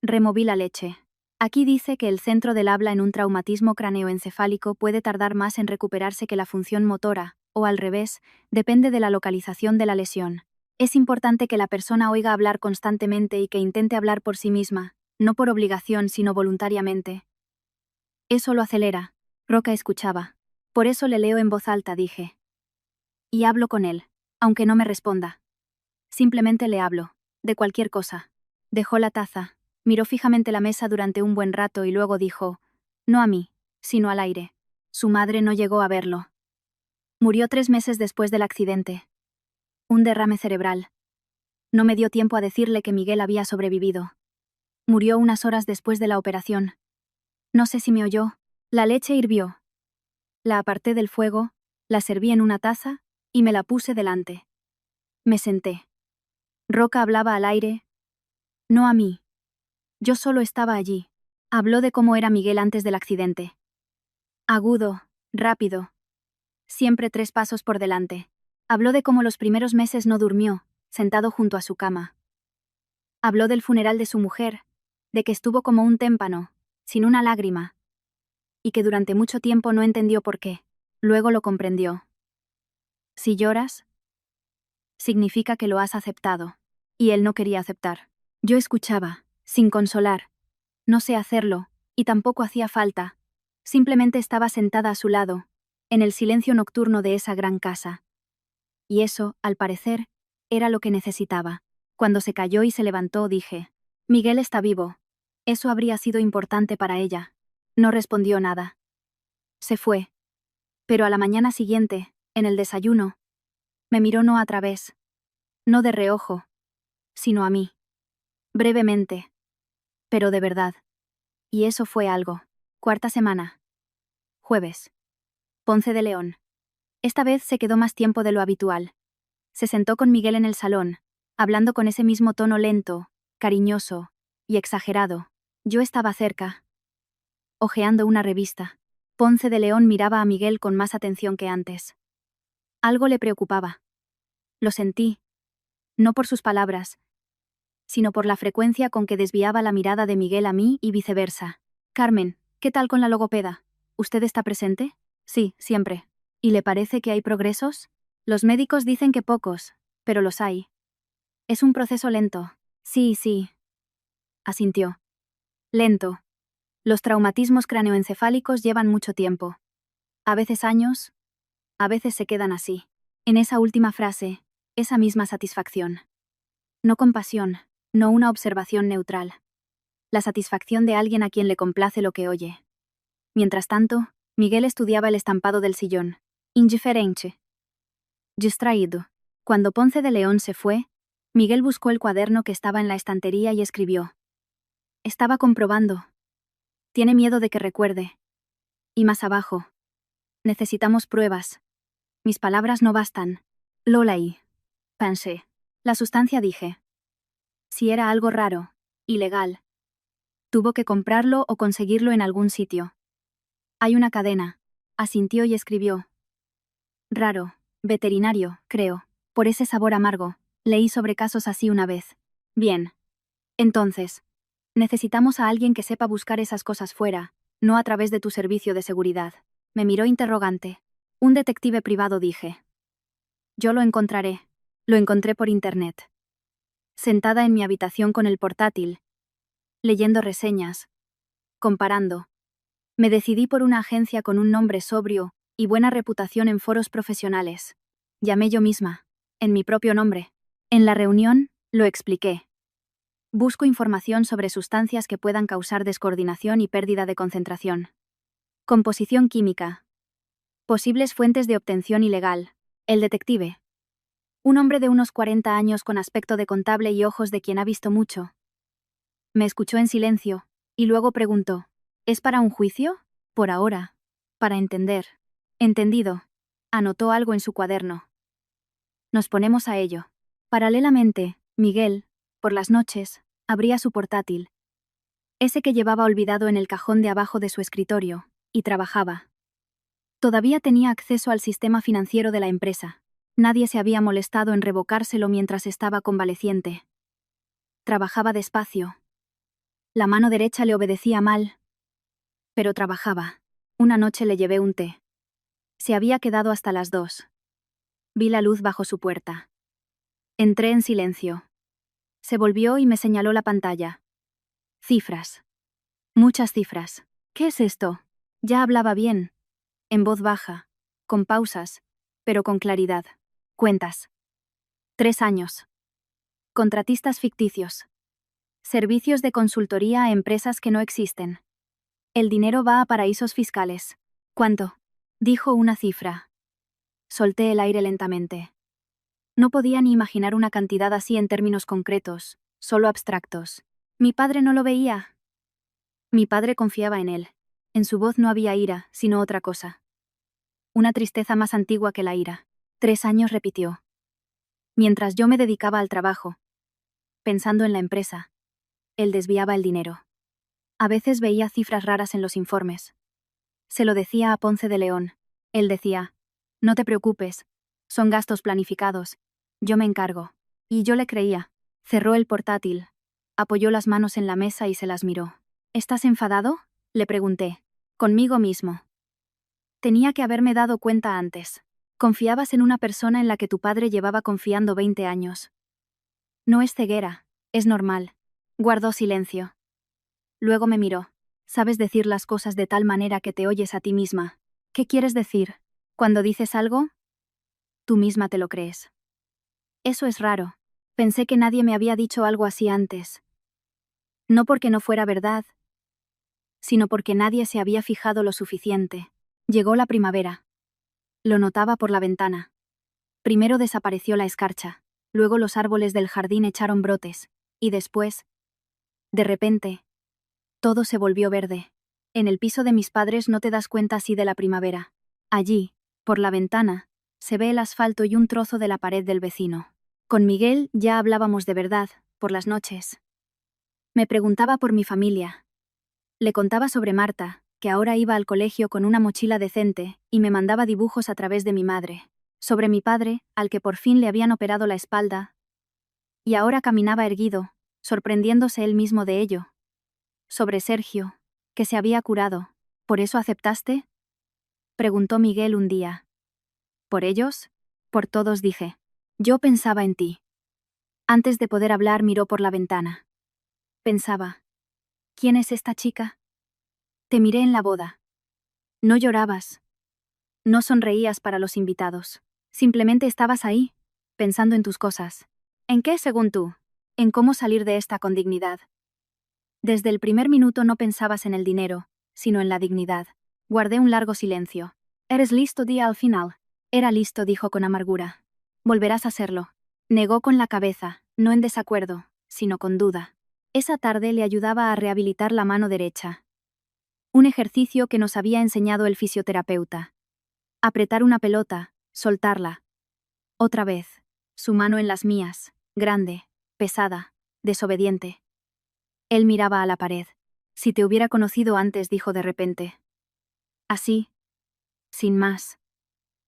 Removí la leche. Aquí dice que el centro del habla en un traumatismo craneoencefálico puede tardar más en recuperarse que la función motora, o al revés, depende de la localización de la lesión. Es importante que la persona oiga hablar constantemente y que intente hablar por sí misma, no por obligación sino voluntariamente. Eso lo acelera. Roca escuchaba. Por eso le leo en voz alta, dije. Y hablo con él, aunque no me responda. Simplemente le hablo, de cualquier cosa. Dejó la taza. Miró fijamente la mesa durante un buen rato y luego dijo, no a mí, sino al aire. Su madre no llegó a verlo. Murió 3 meses después del accidente. Un derrame cerebral. No me dio tiempo a decirle que Miguel había sobrevivido. Murió unas horas después de la operación. No sé si me oyó. La leche hirvió. La aparté del fuego, la serví en una taza y me la puse delante. Me senté. Roca hablaba al aire. No a mí. Yo solo estaba allí. Habló de cómo era Miguel antes del accidente. Agudo, rápido. Siempre 3 pasos por delante. Habló de cómo los primeros meses no durmió, sentado junto a su cama. Habló del funeral de su mujer, de que estuvo como un témpano, sin una lágrima. Y que durante mucho tiempo no entendió por qué. Luego lo comprendió. Si lloras, significa que lo has aceptado. Y él no quería aceptar. Yo escuchaba, sin consolar. No sé hacerlo, y tampoco hacía falta. Simplemente estaba sentada a su lado, en el silencio nocturno de esa gran casa. Y eso, al parecer, era lo que necesitaba. Cuando se calló y se levantó, dije, Miguel está vivo. Eso habría sido importante para ella. No respondió nada. Se fue. Pero a la mañana siguiente, en el desayuno, me miró no a través, no de reojo, sino a mí. Brevemente. Pero de verdad. Y eso fue algo. 4ª semana. Jueves. Ponce de León. Esta vez se quedó más tiempo de lo habitual. Se sentó con Miguel en el salón, hablando con ese mismo tono lento, cariñoso y exagerado. Yo estaba cerca, hojeando una revista. Ponce de León miraba a Miguel con más atención que antes. Algo le preocupaba. Lo sentí. No por sus palabras, sino por la frecuencia con que desviaba la mirada de Miguel a mí y viceversa. Carmen, ¿qué tal con la logopeda? ¿Usted está presente? Sí, siempre. ¿Y le parece que hay progresos? Los médicos dicen que pocos, pero los hay. Es un proceso lento. Sí, sí. Asintió. Lento. Los traumatismos craneoencefálicos llevan mucho tiempo. A veces años, a veces se quedan así. En esa última frase, esa misma satisfacción. No compasión, no una observación neutral. La satisfacción de alguien a quien le complace lo que oye. Mientras tanto, Miguel estudiaba el estampado del sillón. Indiferente. Distraído. Cuando Ponce de León se fue, Miguel buscó el cuaderno que estaba en la estantería y escribió. Estaba comprobando. Tiene miedo de que recuerde. Y más abajo. Necesitamos pruebas. Mis palabras no bastan. Lolaí. Pensé. La sustancia dije. Si era algo raro, ilegal. Tuvo que comprarlo o conseguirlo en algún sitio. Hay una cadena. Asintió y escribió. Raro. Veterinario, creo. Por ese sabor amargo. Leí sobre casos así una vez. Bien. Entonces, necesitamos a alguien que sepa buscar esas cosas fuera, no a través de tu servicio de seguridad. Me miró interrogante. Un detective privado, dije. Yo lo encontraré. Lo encontré por internet. Sentada en mi habitación con el portátil, leyendo reseñas, comparando. Me decidí por una agencia con un nombre sobrio y buena reputación en foros profesionales. Llamé yo misma, en mi propio nombre. En la reunión, lo expliqué. Busco información sobre sustancias que puedan causar descoordinación y pérdida de concentración. Composición química. Posibles fuentes de obtención ilegal. El detective. Un hombre de unos 40 años con aspecto de contable y ojos de quien ha visto mucho. Me escuchó en silencio, y luego preguntó, ¿es para un juicio? Por ahora. Para entender. Entendido. Anotó algo en su cuaderno. Nos ponemos a ello. Paralelamente, Miguel, por las noches, abría su portátil. Ese que llevaba olvidado en el cajón de abajo de su escritorio, y trabajaba. Todavía tenía acceso al sistema financiero de la empresa. Nadie se había molestado en revocárselo mientras estaba convaleciente. Trabajaba despacio. La mano derecha le obedecía mal. Pero trabajaba. Una noche le llevé un té. Se había quedado hasta las 2. Vi la luz bajo su puerta. Entré en silencio. Se volvió y me señaló la pantalla. Cifras. Muchas cifras. ¿Qué es esto? Ya hablaba bien. En voz baja. Con pausas. Pero con claridad. Cuentas. 3 años. Contratistas ficticios. Servicios de consultoría a empresas que no existen. El dinero va a paraísos fiscales. ¿Cuánto? Dijo una cifra. Solté el aire lentamente. No podía ni imaginar una cantidad así en términos concretos, solo abstractos. Mi padre no lo veía. Mi padre confiaba en él. En su voz no había ira, sino otra cosa. Una tristeza más antigua que la ira. 3 años, repitió. Mientras yo me dedicaba al trabajo, pensando en la empresa, él desviaba el dinero. A veces veía cifras raras en los informes. Se lo decía a Ponce de León. Él decía, no te preocupes, son gastos planificados, yo me encargo. Y yo le creía. Cerró el portátil, apoyó las manos en la mesa y se las miró. ¿Estás enfadado?, le pregunté. Conmigo mismo. Tenía que haberme dado cuenta antes. Confiabas en una persona en la que tu padre llevaba confiando 20 años. No es ceguera, es normal. Guardó silencio. Luego me miró. Sabes decir las cosas de tal manera que te oyes a ti misma. ¿Qué quieres decir? Cuando dices algo, tú misma te lo crees. Eso es raro. Pensé que nadie me había dicho algo así antes. No porque no fuera verdad, sino porque nadie se había fijado lo suficiente. Llegó la primavera. Lo notaba por la ventana. Primero desapareció la escarcha, luego los árboles del jardín echaron brotes, y después, de repente, todo se volvió verde. En el piso de mis padres no te das cuenta así de la primavera. Allí, por la ventana, se ve el asfalto y un trozo de la pared del vecino. Con Miguel ya hablábamos de verdad, por las noches. Me preguntaba por mi familia. Le contaba sobre Marta, que ahora iba al colegio con una mochila decente, y me mandaba dibujos a través de mi madre. Sobre mi padre, al que por fin le habían operado la espalda, y ahora caminaba erguido, sorprendiéndose él mismo de ello. Sobre Sergio, que se había curado. ¿Por eso aceptaste?, preguntó Miguel un día. ¿Por ellos? Por todos, dije. Yo pensaba en ti. Antes de poder hablar miró por la ventana. Pensaba, ¿quién es esta chica? Te miré en la boda. No llorabas. No sonreías para los invitados. Simplemente estabas ahí, pensando en tus cosas. ¿En qué, según tú? En cómo salir de esta con dignidad. Desde el primer minuto no pensabas en el dinero, sino en la dignidad. Guardé un largo silencio. ¿Eres listo?, di al final. Era listo, dijo con amargura. Volverás a serlo. Negó con la cabeza, no en desacuerdo, sino con duda. Esa tarde le ayudaba a rehabilitar la mano derecha. Un ejercicio que nos había enseñado el fisioterapeuta. Apretar una pelota, soltarla. Otra vez, su mano en las mías, grande, pesada, desobediente. Él miraba a la pared. Si te hubiera conocido antes, dijo de repente. Así, sin más.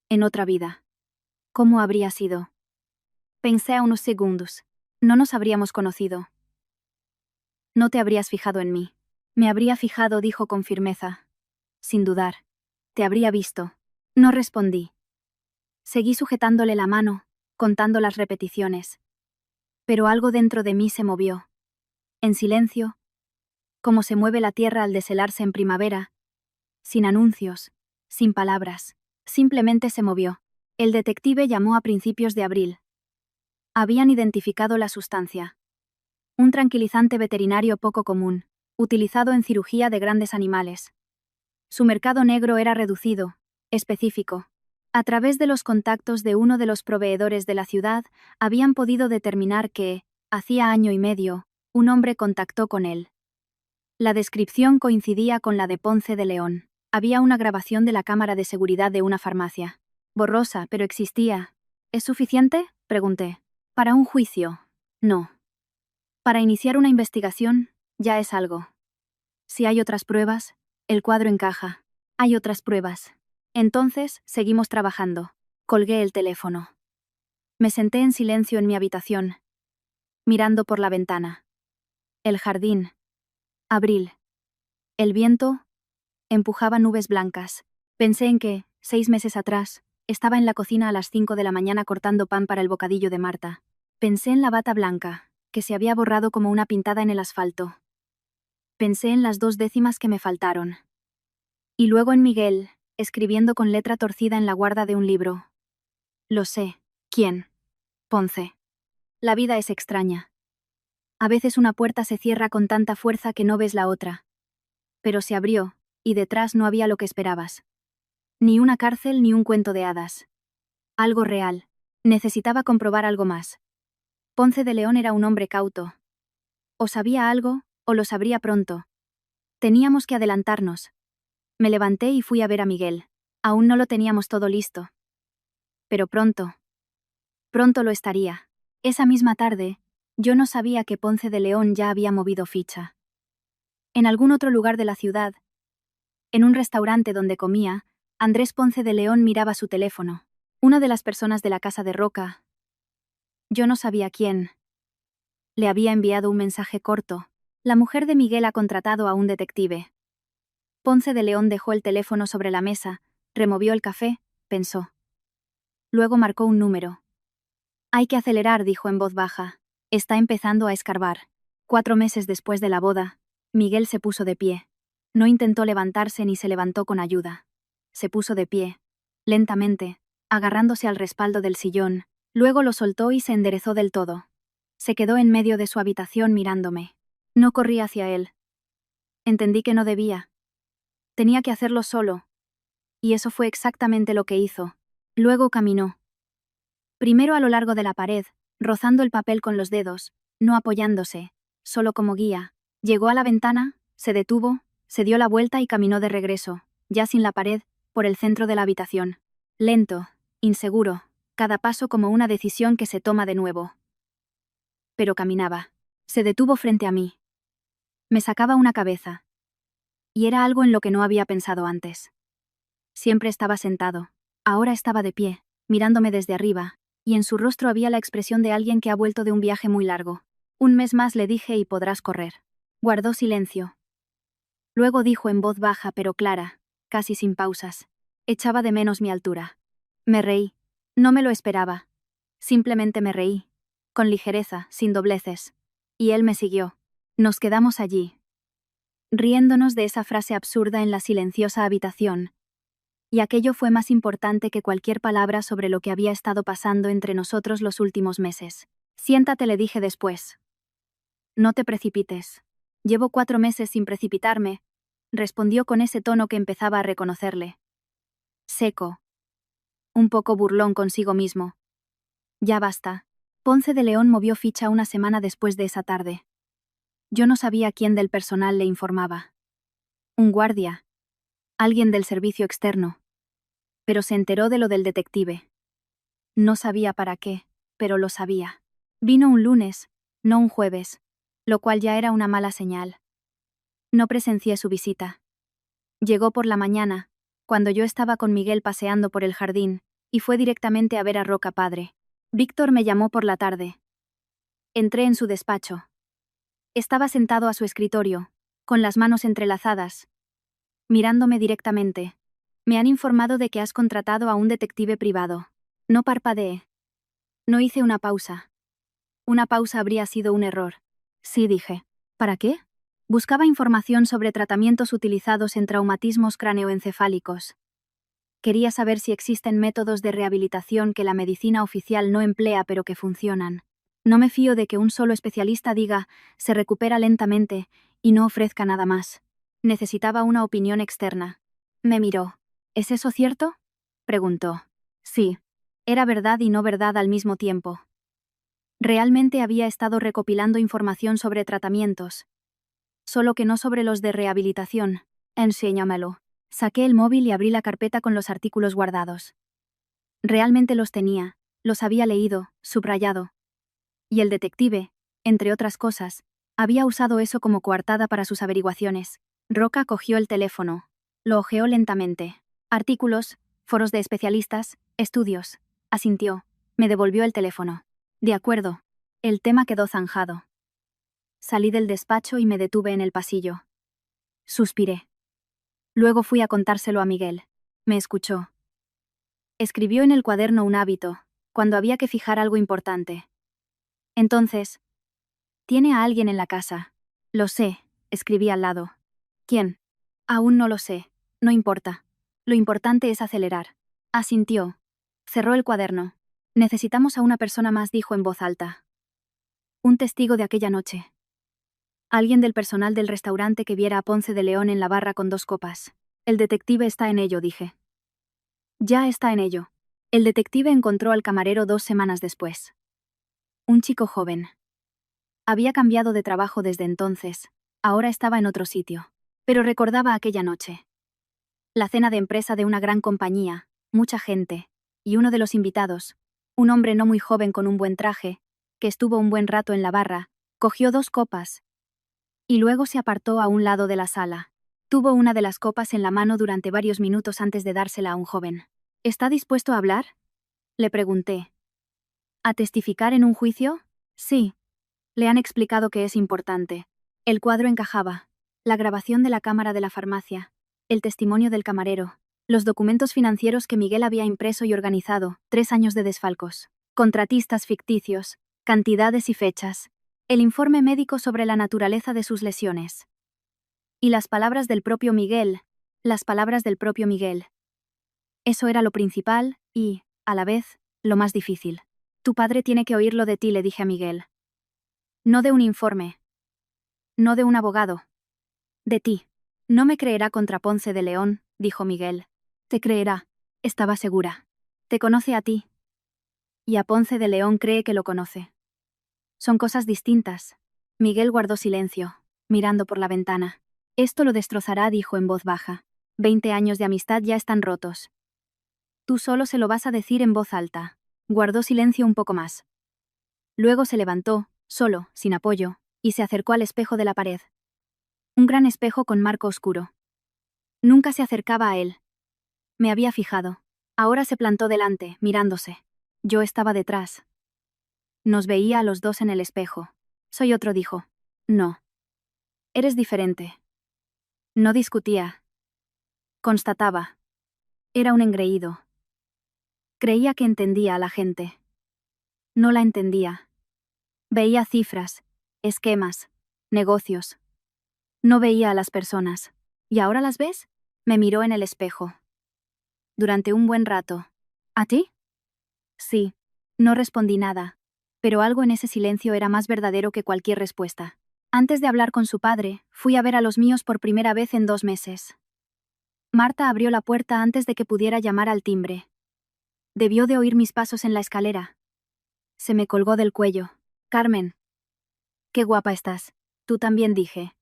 En otra vida. ¿Cómo habría sido? Pensé a unos segundos. No nos habríamos conocido. No te habrías fijado en mí. Me habría fijado, dijo con firmeza. Sin dudar. Te habría visto. No respondí. Seguí sujetándole la mano, contando las repeticiones. Pero algo dentro de mí se movió. En silencio, como se mueve la tierra al deshelarse en primavera, sin anuncios, sin palabras, simplemente se movió. El detective llamó a principios de abril. Habían identificado la sustancia. Un tranquilizante veterinario poco común, utilizado en cirugía de grandes animales. Su mercado negro era reducido, específico. A través de los contactos de uno de los proveedores de la ciudad, habían podido determinar que, hacía año y medio, un hombre contactó con él. La descripción coincidía con la de Ponce de León. Había una grabación de la cámara de seguridad de una farmacia. Borrosa, pero existía. ¿Es suficiente?, pregunté. Para un juicio. No. Para iniciar una investigación, ya es algo. Si hay otras pruebas, el cuadro encaja. Hay otras pruebas. Entonces, seguimos trabajando. Colgué el teléfono. Me senté en silencio en mi habitación, mirando por la ventana. El jardín. Abril. El viento empujaba nubes blancas. Pensé en que, 6 meses atrás, estaba en la cocina a las 5 de la mañana cortando pan para el bocadillo de Marta. Pensé en la bata blanca, que se había borrado como una pintada en el asfalto. Pensé en las 2 décimas que me faltaron. Y luego en Miguel, escribiendo con letra torcida en la guarda de un libro. Lo sé. ¿Quién? Ponce. La vida es extraña. A veces una puerta se cierra con tanta fuerza que no ves la otra. Pero se abrió, y detrás no había lo que esperabas. Ni una cárcel ni un cuento de hadas. Algo real. Necesitaba comprobar algo más. Ponce de León era un hombre cauto. O sabía algo, o lo sabría pronto. Teníamos que adelantarnos. Me levanté y fui a ver a Miguel. Aún no lo teníamos todo listo. Pero pronto. Pronto lo estaría. Esa misma tarde, yo no sabía que Ponce de León ya había movido ficha. En algún otro lugar de la ciudad, en un restaurante donde comía, Andrés Ponce de León miraba su teléfono. Una de las personas de la casa de Roca, yo no sabía quién, le había enviado un mensaje corto. La mujer de Miguel ha contratado a un detective. Ponce de León dejó el teléfono sobre la mesa, removió el café, pensó. Luego marcó un número. Hay que acelerar, dijo en voz baja. Está empezando a escarbar. 4 meses después de la boda, Miguel se puso de pie. No intentó levantarse ni se levantó con ayuda. Se puso de pie, lentamente, agarrándose al respaldo del sillón, luego lo soltó y se enderezó del todo. Se quedó en medio de su habitación mirándome. No corrí hacia él. Entendí que no debía. Tenía que hacerlo solo. Y eso fue exactamente lo que hizo. Luego caminó. Primero a lo largo de la pared, rozando el papel con los dedos, no apoyándose, solo como guía. Llegó a la ventana, se detuvo, se dio la vuelta y caminó de regreso, ya sin la pared, por el centro de la habitación. Lento, inseguro, cada paso como una decisión que se toma de nuevo. Pero caminaba. Se detuvo frente a mí. Me sacaba una cabeza. Y era algo en lo que no había pensado antes. Siempre estaba sentado. Ahora estaba de pie, mirándome desde arriba, y en su rostro había la expresión de alguien que ha vuelto de un viaje muy largo. 1 mes más, le dije, y podrás correr. Guardó silencio. Luego dijo en voz baja pero clara, casi sin pausas. Echaba de menos mi altura. Me reí. No me lo esperaba. Simplemente me reí. Con ligereza, sin dobleces. Y él me siguió. Nos quedamos allí, riéndonos de esa frase absurda en la silenciosa habitación. Y aquello fue más importante que cualquier palabra sobre lo que había estado pasando entre nosotros los últimos meses. Siéntate, le dije después. No te precipites. Llevo 4 meses sin precipitarme, respondió con ese tono que empezaba a reconocerle. Seco. Un poco burlón consigo mismo. Ya basta. Ponce de León movió ficha una semana después de esa tarde. Yo no sabía quién del personal le informaba. Un guardia. Alguien del servicio externo. Pero se enteró de lo del detective. No sabía para qué, pero lo sabía. Vino un lunes, no un jueves, lo cual ya era una mala señal. No presencié su visita. Llegó por la mañana, cuando yo estaba con Miguel paseando por el jardín, y fue directamente a ver a Roca padre. Víctor me llamó por la tarde. Entré en su despacho. Estaba sentado a su escritorio, con las manos entrelazadas, mirándome directamente. Me han informado de que has contratado a un detective privado. No parpadeé. No hice una pausa. Una pausa habría sido un error. Sí, dije. ¿Para qué? Buscaba información sobre tratamientos utilizados en traumatismos craneoencefálicos. Quería saber si existen métodos de rehabilitación que la medicina oficial no emplea pero que funcionan. No me fío de que un solo especialista diga, se recupera lentamente, y no ofrezca nada más. Necesitaba una opinión externa. Me miró. ¿Es eso cierto?, preguntó. Sí. Era verdad y no verdad al mismo tiempo. Realmente había estado recopilando información sobre tratamientos. Solo que no sobre los de rehabilitación. Enséñamelo. Saqué el móvil y abrí la carpeta con los artículos guardados. Realmente los tenía, los había leído, subrayado. Y el detective, entre otras cosas, había usado eso como coartada para sus averiguaciones. Roca cogió el teléfono. Lo hojeó lentamente. Artículos, foros de especialistas, estudios. Asintió. Me devolvió el teléfono. De acuerdo. El tema quedó zanjado. Salí del despacho y me detuve en el pasillo. Suspiré. Luego fui a contárselo a Miguel. Me escuchó. Escribió en el cuaderno un hábito, cuando había que fijar algo importante. Entonces, ¿tiene a alguien en la casa? Lo sé, escribí al lado. ¿Quién? Aún no lo sé. No importa. Lo importante es acelerar. Asintió. Cerró el cuaderno. Necesitamos a una persona más, dijo en voz alta. Un testigo de aquella noche. Alguien del personal del restaurante que viera a Ponce de León en la barra con 2 copas. El detective está en ello, dije. Ya está en ello. El detective encontró al camarero 2 semanas después. Un chico joven. Había cambiado de trabajo desde entonces. Ahora estaba en otro sitio. Pero recordaba aquella noche. La cena de empresa de una gran compañía, mucha gente, y uno de los invitados, un hombre no muy joven con un buen traje, que estuvo un buen rato en la barra, cogió 2 copas y luego se apartó a un lado de la sala. Tuvo una de las copas en la mano durante varios minutos antes de dársela a un joven. ¿Está dispuesto a hablar? Le pregunté. ¿A testificar en un juicio? Sí. Le han explicado que es importante. El cuadro encajaba. La grabación de la cámara de la farmacia. El testimonio del camarero. Los documentos financieros que Miguel había impreso y organizado. 3 años de desfalcos. Contratistas ficticios. Cantidades y fechas. El informe médico sobre la naturaleza de sus lesiones. Y las palabras del propio Miguel. Las palabras del propio Miguel. Eso era lo principal y, a la vez, lo más difícil. Tu padre tiene que oírlo de ti, le dije a Miguel. No de un informe. No de un abogado. De ti. No me creerá contra Ponce de León, dijo Miguel. Te creerá. Estaba segura. Te conoce a ti. Y a Ponce de León cree que lo conoce. Son cosas distintas. Miguel guardó silencio, mirando por la ventana. Esto lo destrozará, dijo en voz baja. 20 años de amistad ya están rotos. Tú solo se lo vas a decir en voz alta. Guardó silencio un poco más. Luego se levantó, solo, sin apoyo, y se acercó al espejo de la pared. Un gran espejo con marco oscuro. Nunca se acercaba a él. Me había fijado. Ahora se plantó delante, mirándose. Yo estaba detrás. Nos veía a los dos en el espejo. Soy otro, dijo. No. Eres diferente. No discutía. Constataba. Era un engreído. Creía que entendía a la gente. No la entendía. Veía cifras, esquemas, negocios. No veía a las personas. ¿Y ahora las ves? Me miró en el espejo. Durante un buen rato. ¿A ti? Sí. No respondí nada. Pero algo en ese silencio era más verdadero que cualquier respuesta. Antes de hablar con su padre, fui a ver a los míos por primera vez en 2 meses. Marta abrió la puerta antes de que pudiera llamar al timbre. Debió de oír mis pasos en la escalera. Se me colgó del cuello. Carmen. Qué guapa estás. Tú también, dije.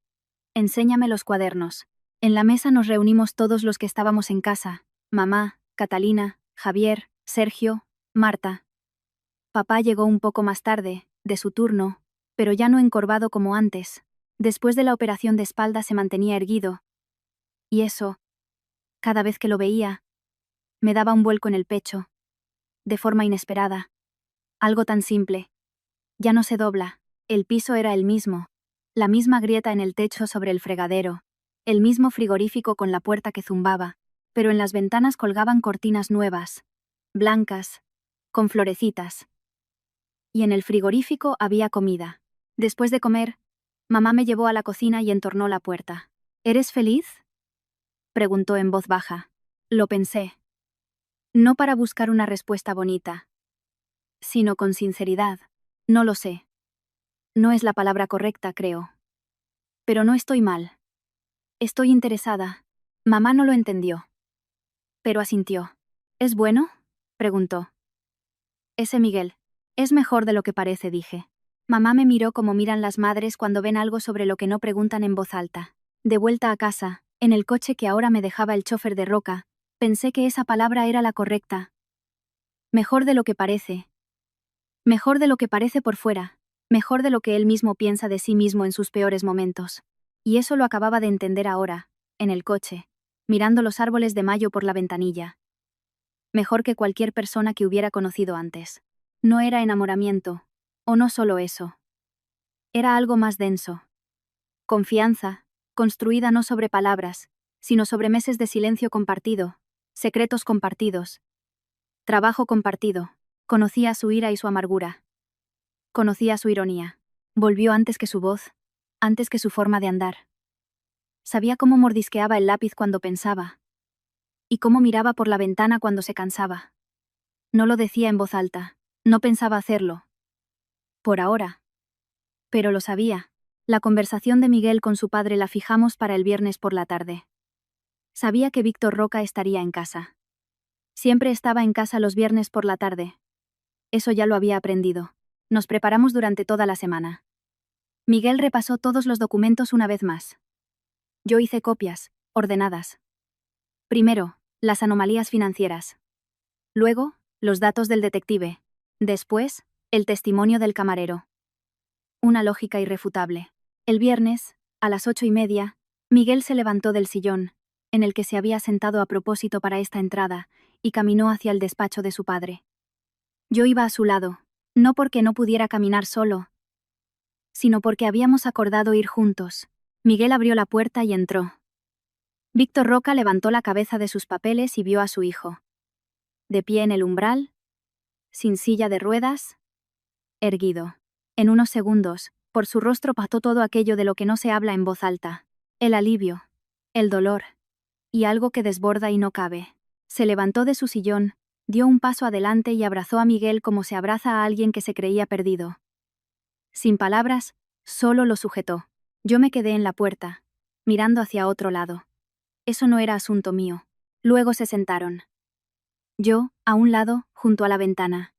Enséñame los cuadernos. En la mesa nos reunimos todos los que estábamos en casa. Mamá, Catalina, Javier, Sergio, Marta. Papá llegó un poco más tarde, de su turno, pero ya no encorvado como antes. Después de la operación de espalda se mantenía erguido. Y eso, cada vez que lo veía, me daba un vuelco en el pecho. De forma inesperada. Algo tan simple. Ya no se dobla. El piso era el mismo. La misma grieta en el techo sobre el fregadero. El mismo frigorífico con la puerta que zumbaba. Pero en las ventanas colgaban cortinas nuevas. Blancas. Con florecitas. Y en el frigorífico había comida. Después de comer, mamá me llevó a la cocina y entornó la puerta. ¿Eres feliz? Preguntó en voz baja. Lo pensé. No para buscar una respuesta bonita, sino con sinceridad. No lo sé. No es la palabra correcta, creo. Pero no estoy mal. Estoy interesada. Mamá no lo entendió. Pero asintió. ¿Es bueno? preguntó. Ese Miguel. Es mejor de lo que parece, dije. Mamá me miró como miran las madres cuando ven algo sobre lo que no preguntan en voz alta. De vuelta a casa, en el coche que ahora me dejaba el chofer de Roca, pensé que esa palabra era la correcta. Mejor de lo que parece. Mejor de lo que parece por fuera. Mejor de lo que él mismo piensa de sí mismo en sus peores momentos. Y eso lo acababa de entender ahora, en el coche, mirando los árboles de mayo por la ventanilla. Mejor que cualquier persona que hubiera conocido antes. No era enamoramiento, o no solo eso. Era algo más denso. Confianza, construida no sobre palabras, sino sobre meses de silencio compartido, secretos compartidos, trabajo compartido. Conocía su ira y su amargura. Conocía su ironía. Volvió antes que su voz, antes que su forma de andar. Sabía cómo mordisqueaba el lápiz cuando pensaba. Y cómo miraba por la ventana cuando se cansaba. No lo decía en voz alta, no pensaba hacerlo. Por ahora. Pero lo sabía. La conversación de Miguel con su padre la fijamos para el viernes por la tarde. Sabía que Víctor Roca estaría en casa. Siempre estaba en casa los viernes por la tarde. Eso ya lo había aprendido. Nos preparamos durante toda la semana. Miguel repasó todos los documentos una vez más. Yo hice copias, ordenadas. Primero, las anomalías financieras. Luego, los datos del detective. Después, el testimonio del camarero. Una lógica irrefutable. El viernes, a las 8:30, Miguel se levantó del sillón, en el que se había sentado a propósito para esta entrada, y caminó hacia el despacho de su padre. Yo iba a su lado, no porque no pudiera caminar solo, sino porque habíamos acordado ir juntos. Miguel abrió la puerta y entró. Víctor Roca levantó la cabeza de sus papeles y vio a su hijo. De pie en el umbral, sin silla de ruedas, erguido. En unos segundos, por su rostro pasó todo aquello de lo que no se habla en voz alta. El alivio, el dolor, y algo que desborda y no cabe. Se levantó de su sillón, dio un paso adelante y abrazó a Miguel como se abraza a alguien que se creía perdido. Sin palabras, solo lo sujetó. Yo me quedé en la puerta, mirando hacia otro lado. Eso no era asunto mío. Luego se sentaron. Yo, a un lado, junto a la ventana.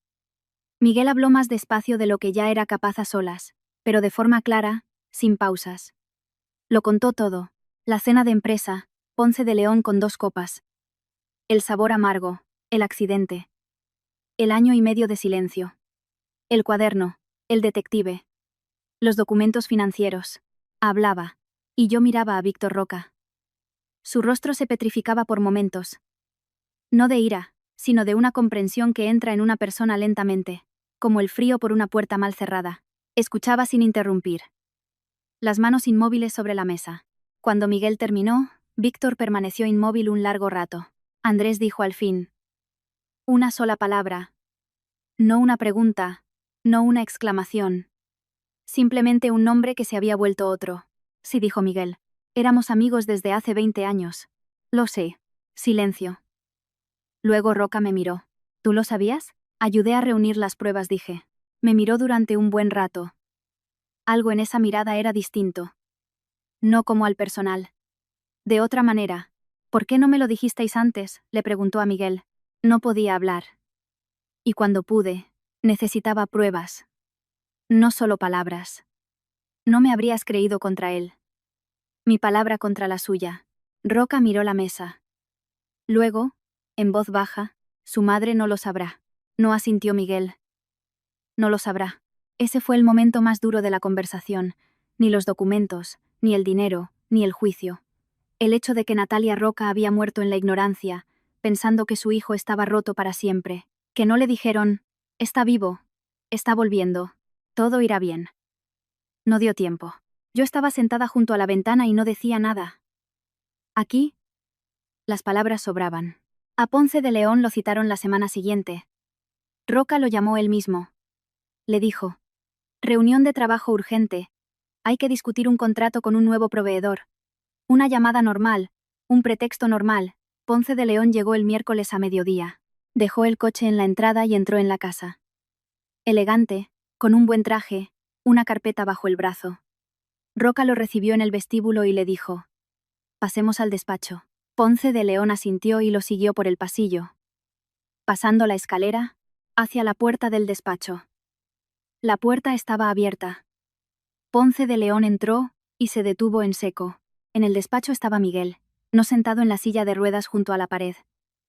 Miguel habló más despacio de lo que ya era capaz a solas, pero de forma clara, sin pausas. Lo contó todo. La cena de empresa, Ponce de León con 2 copas. El sabor amargo, el accidente. El año y medio de silencio. El cuaderno, el detective. Los documentos financieros. Hablaba. Y yo miraba a Víctor Roca. Su rostro se petrificaba por momentos. No de ira, sino de una comprensión que entra en una persona lentamente, como el frío por una puerta mal cerrada. Escuchaba sin interrumpir. Las manos inmóviles sobre la mesa. Cuando Miguel terminó, Víctor permaneció inmóvil un largo rato. Andrés dijo al fin. Una sola palabra. No una pregunta, no una exclamación. Simplemente un nombre que se había vuelto otro. Sí, dijo Miguel. Éramos amigos desde hace 20 años. Lo sé. Silencio. Luego Roca me miró. ¿Tú lo sabías? Ayudé a reunir las pruebas, dije. Me miró durante un buen rato. Algo en esa mirada era distinto. No como al personal. De otra manera. ¿Por qué no me lo dijisteis antes?, le preguntó a Miguel. No podía hablar. Y cuando pude, necesitaba pruebas. No solo palabras. No me habrías creído contra él. Mi palabra contra la suya. Roca miró la mesa. Luego, en voz baja, su madre no lo sabrá. No asintió Miguel. No lo sabrá. Ese fue el momento más duro de la conversación. Ni los documentos, ni el dinero, ni el juicio. El hecho de que Natalia Roca había muerto en la ignorancia, pensando que su hijo estaba roto para siempre. Que no le dijeron, está vivo, está volviendo, todo irá bien. No dio tiempo. Yo estaba sentada junto a la ventana y no decía nada. Aquí, las palabras sobraban. A Ponce de León lo citaron la semana siguiente. Roca lo llamó él mismo. Le dijo. Reunión de trabajo urgente. Hay que discutir un contrato con un nuevo proveedor. Una llamada normal, un pretexto normal. Ponce de León llegó el miércoles a mediodía. Dejó el coche en la entrada y entró en la casa. Elegante, con un buen traje, una carpeta bajo el brazo. Roca lo recibió en el vestíbulo y le dijo. Pasemos al despacho. Ponce de León asintió y lo siguió por el pasillo. pasando la escalera, hacia la puerta del despacho. La puerta estaba abierta. Ponce de León entró y se detuvo en seco. En el despacho estaba Miguel, no sentado en la silla de ruedas junto a la pared.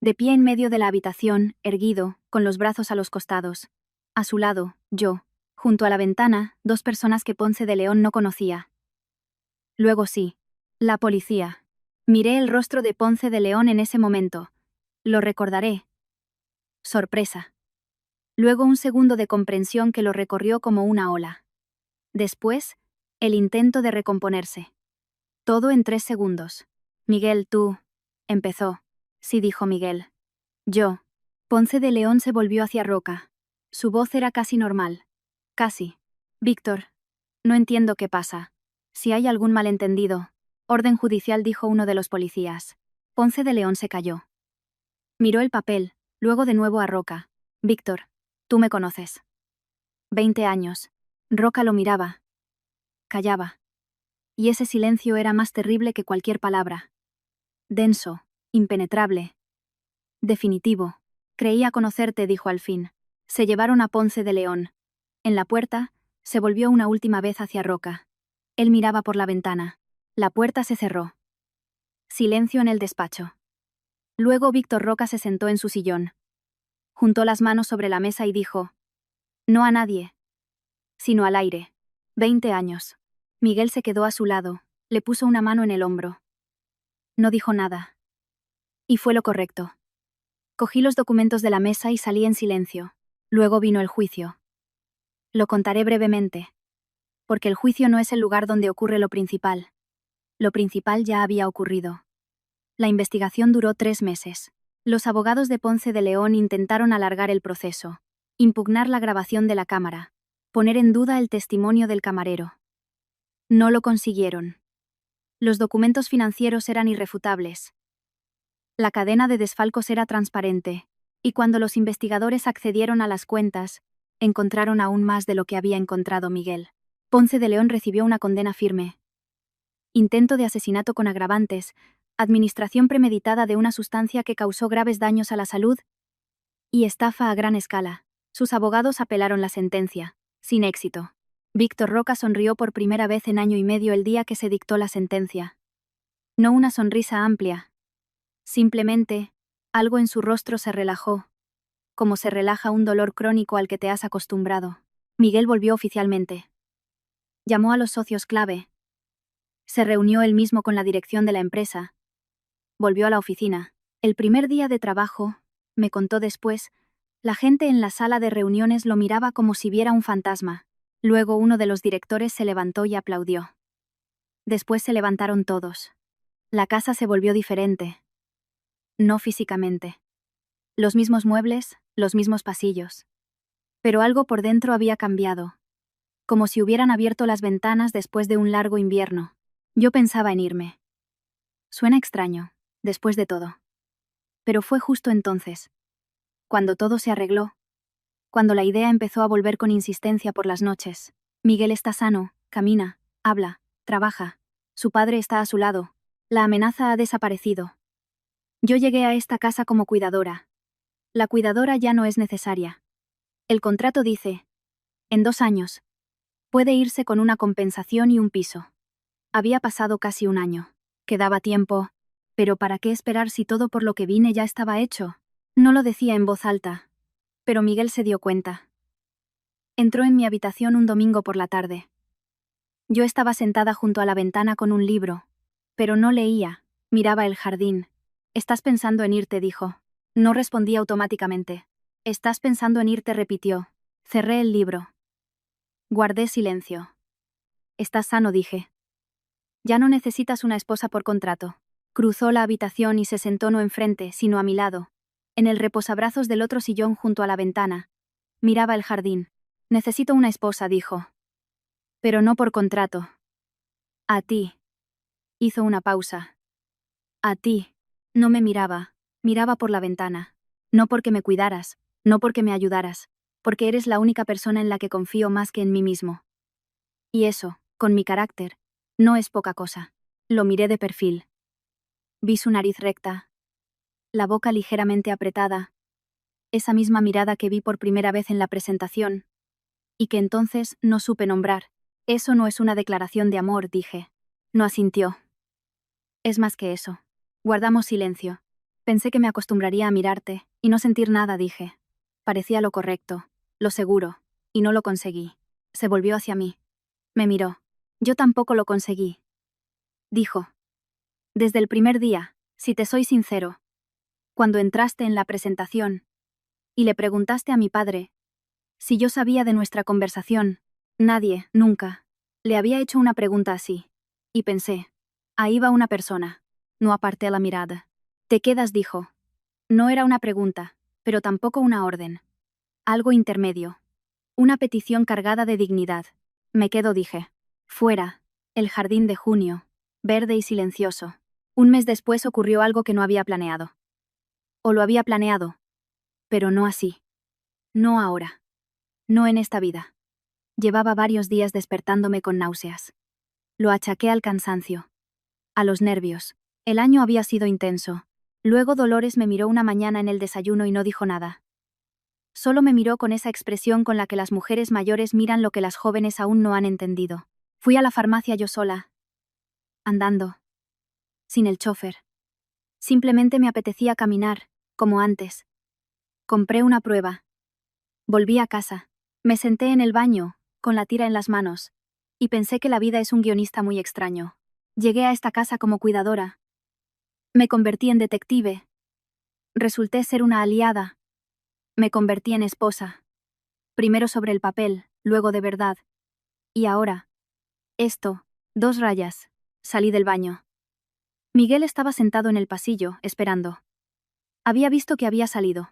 De pie en medio de la habitación, erguido, con los brazos a los costados. A su lado, yo. Junto a la ventana, dos personas que Ponce de León no conocía. Luego sí. La policía. Miré el rostro de Ponce de León en ese momento. Lo recordaré. Sorpresa. Luego un segundo de comprensión que lo recorrió como una ola. Después, el intento de recomponerse. Todo en 3 segundos. Miguel, tú. Empezó. Sí, dijo Miguel. Yo. Ponce de León se volvió hacia Roca. Su voz era casi normal. Casi. Víctor. No entiendo qué pasa. Si hay algún malentendido. Orden judicial, dijo uno de los policías. Ponce de León se calló. Miró el papel, luego de nuevo a Roca. Víctor. Tú me conoces. 20 años. Roca lo miraba. Callaba. Y ese silencio era más terrible que cualquier palabra. Denso, impenetrable. Definitivo. Creía conocerte, dijo al fin. Se llevaron a Ponce de León. En la puerta, se volvió una última vez hacia Roca. Él miraba por la ventana. La puerta se cerró. Silencio en el despacho. Luego Víctor Roca se sentó en su sillón. Juntó las manos sobre la mesa y dijo: no a nadie, sino al aire. 20 años. Miguel se quedó a su lado, le puso una mano en el hombro. No dijo nada. Y fue lo correcto. Cogí los documentos de la mesa y salí en silencio. Luego vino el juicio. Lo contaré brevemente. Porque el juicio no es el lugar donde ocurre lo principal. Lo principal ya había ocurrido. La investigación duró 3 meses. Los abogados de Ponce de León intentaron alargar el proceso, impugnar la grabación de la cámara, poner en duda el testimonio del camarero. No lo consiguieron. Los documentos financieros eran irrefutables. La cadena de desfalcos era transparente, y cuando los investigadores accedieron a las cuentas, encontraron aún más de lo que había encontrado Miguel. Ponce de León recibió una condena firme. Intento de asesinato con agravantes, administración premeditada de una sustancia que causó graves daños a la salud y estafa a gran escala. Sus abogados apelaron la sentencia, sin éxito. Víctor Roca sonrió por primera vez en año y medio el día que se dictó la sentencia. No una sonrisa amplia. Simplemente, algo en su rostro se relajó, como se relaja un dolor crónico al que te has acostumbrado. Miguel volvió oficialmente. Llamó a los socios clave. Se reunió él mismo con la dirección de la empresa. Volvió a la oficina. El primer día de trabajo, me contó después, la gente en la sala de reuniones lo miraba como si viera un fantasma. Luego uno de los directores se levantó y aplaudió. Después se levantaron todos. La casa se volvió diferente. No físicamente. Los mismos muebles, los mismos pasillos. Pero algo por dentro había cambiado. Como si hubieran abierto las ventanas después de un largo invierno. Yo pensaba en irme. Suena extraño, después de todo. Pero fue justo entonces. Cuando todo se arregló. Cuando la idea empezó a volver con insistencia por las noches. Miguel está sano, camina, habla, trabaja. Su padre está a su lado. La amenaza ha desaparecido. Yo llegué a esta casa como cuidadora. La cuidadora ya no es necesaria. El contrato dice: en 2 años. Puede irse con una compensación y un piso. Había pasado casi un año. Quedaba tiempo. Pero ¿para qué esperar si todo por lo que vine ya estaba hecho? No lo decía en voz alta. Pero Miguel se dio cuenta. Entró en mi habitación un domingo por la tarde. Yo estaba sentada junto a la ventana con un libro. Pero no leía, miraba el jardín. «¿Estás pensando en irte?», dijo. No respondí automáticamente. «¿Estás pensando en irte?», repitió. Cerré el libro. Guardé silencio. «Estás sano», dije. «Ya no necesitas una esposa por contrato». Cruzó la habitación y se sentó no enfrente, sino a mi lado, en el reposabrazos del otro sillón junto a la ventana. Miraba el jardín. «Necesito una esposa», dijo. «Pero no por contrato. A ti». Hizo una pausa. «A ti». No me miraba, miraba por la ventana. No porque me cuidaras, no porque me ayudaras, porque eres la única persona en la que confío más que en mí mismo. Y eso, con mi carácter, no es poca cosa. Lo miré de perfil. Vi su nariz recta, la boca ligeramente apretada, esa misma mirada que vi por primera vez en la presentación, y que entonces no supe nombrar. Eso no es una declaración de amor, dije. No asintió. Es más que eso. Guardamos silencio. Pensé que me acostumbraría a mirarte, y no sentir nada, dije. Parecía lo correcto, lo seguro, y no lo conseguí. Se volvió hacia mí. Me miró. Yo tampoco lo conseguí. Dijo. Desde el primer día, si te soy sincero. Cuando entraste en la presentación, y le preguntaste a mi padre si yo sabía de nuestra conversación, nadie, nunca, le había hecho una pregunta así. Y pensé, ahí va una persona. No aparté la mirada. Te quedas, dijo. No era una pregunta, pero tampoco una orden. Algo intermedio. Una petición cargada de dignidad. Me quedo, dije. Fuera. El jardín de junio. Verde y silencioso. Un mes después ocurrió algo que no había planeado. O lo había planeado. Pero no así. No ahora. No en esta vida. Llevaba varios días despertándome con náuseas. Lo achaqué al cansancio. A los nervios. El año había sido intenso. Luego Dolores me miró una mañana en el desayuno y no dijo nada. Solo me miró con esa expresión con la que las mujeres mayores miran lo que las jóvenes aún no han entendido. Fui a la farmacia yo sola. Andando. Sin el chofer. Simplemente me apetecía caminar, como antes. Compré una prueba. Volví a casa. Me senté en el baño, con la tira en las manos. Y pensé que la vida es un guionista muy extraño. Llegué a esta casa como cuidadora. Me convertí en detective. Resulté ser una aliada. Me convertí en esposa. Primero sobre el papel, luego de verdad. Y ahora. Esto. 2 rayas. Salí del baño. Miguel estaba sentado en el pasillo, esperando. Había visto que había salido.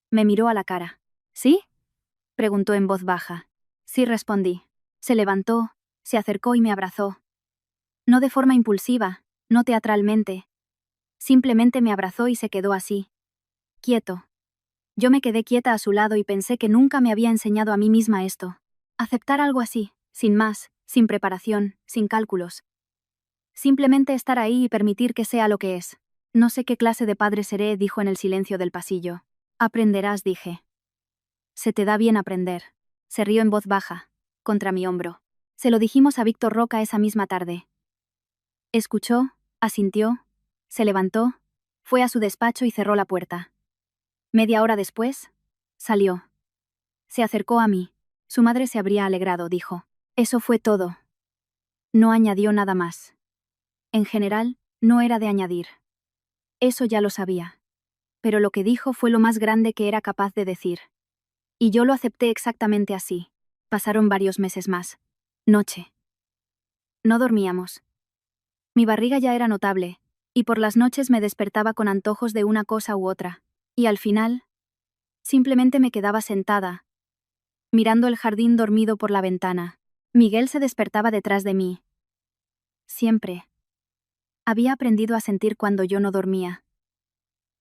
Me miró a la cara. ¿Sí? Preguntó en voz baja. Sí, respondí. Se levantó, se acercó y me abrazó. No de forma impulsiva, no teatralmente. Simplemente me abrazó y se quedó así. Quieto. Yo me quedé quieta a su lado y pensé que nunca me había enseñado a mí misma esto. Aceptar algo así, sin más, sin preparación, sin cálculos. Simplemente estar ahí y permitir que sea lo que es. No sé qué clase de padre seré, dijo en el silencio del pasillo. Aprenderás, dije. Se te da bien aprender. Se rió en voz baja, contra mi hombro. Se lo dijimos a Víctor Roca esa misma tarde. Escuchó, asintió, se levantó, fue a su despacho y cerró la puerta. Media hora después, salió. Se acercó a mí. Su madre se habría alegrado, dijo. Eso fue todo. No añadió nada más. En general, no era de añadir. Eso ya lo sabía. Pero lo que dijo fue lo más grande que era capaz de decir. Y yo lo acepté exactamente así. Pasaron varios meses más. Noche. No dormíamos. Mi barriga ya era notable, y por las noches me despertaba con antojos de una cosa u otra. Y al final, simplemente me quedaba sentada, mirando el jardín dormido por la ventana. Miguel se despertaba detrás de mí. Siempre. Había aprendido a sentir cuando yo no dormía.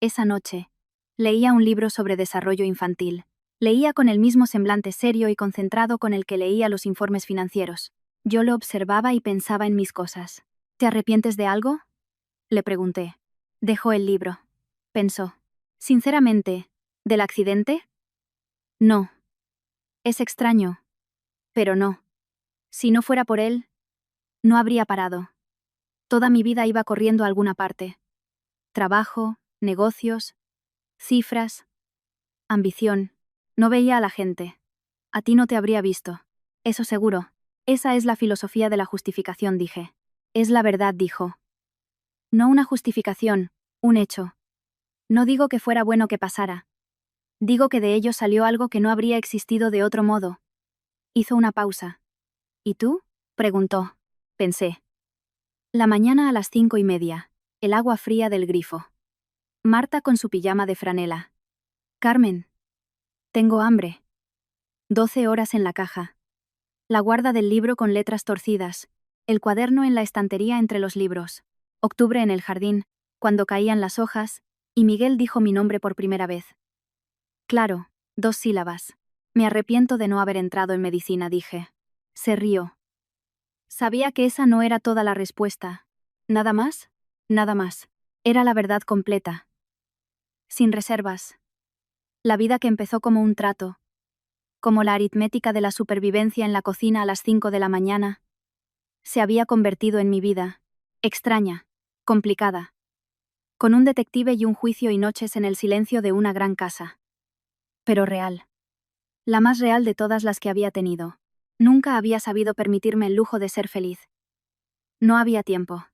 Esa noche, leía un libro sobre desarrollo infantil. Leía con el mismo semblante serio y concentrado con el que leía los informes financieros. Yo lo observaba y pensaba en mis cosas. ¿Te arrepientes de algo? Le pregunté. Dejó el libro. Pensó. Sinceramente, ¿del accidente? No. Es extraño. Pero no. Si no fuera por él, no habría parado. Toda mi vida iba corriendo a alguna parte. Trabajo, negocios, cifras, ambición. No veía a la gente. A ti no te habría visto. Eso seguro. Esa es la filosofía de la justificación, dije. Es la verdad, dijo. No una justificación, un hecho. No digo que fuera bueno que pasara. Digo que de ello salió algo que no habría existido de otro modo. Hizo una pausa. ¿Y tú? Preguntó. Pensé. La mañana a las 5:30. El agua fría del grifo. Marta con su pijama de franela. Carmen. Tengo hambre. 12 horas en la caja. La guarda del libro con letras torcidas. El cuaderno en la estantería entre los libros. Octubre en el jardín, cuando caían las hojas, y Miguel dijo mi nombre por primera vez. Claro, 2 sílabas. Me arrepiento de no haber entrado en medicina, dije. Se rió. Sabía que esa no era toda la respuesta. ¿Nada más? Nada más. Era la verdad completa. Sin reservas. La vida que empezó como un trato, como la aritmética de la supervivencia en la cocina a las 5 de la mañana, se había convertido en mi vida, extraña, complicada, con un detective y un juicio y noches en el silencio de una gran casa. Pero real. La más real de todas las que había tenido. Nunca había sabido permitirme el lujo de ser feliz. No había tiempo.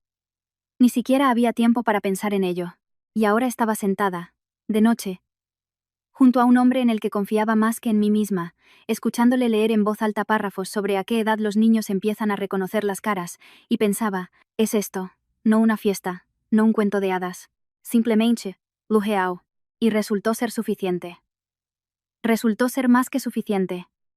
Ni siquiera había tiempo para pensar en ello. Y ahora estaba sentada, de noche, junto a un hombre en el que confiaba más que en mí misma, escuchándole leer en voz alta párrafos sobre a qué edad los niños empiezan a reconocer las caras, y pensaba, es esto, no una fiesta, no un cuento de hadas. Simplemente, lujeao. Y resultó ser suficiente. Resultó ser más que suficiente.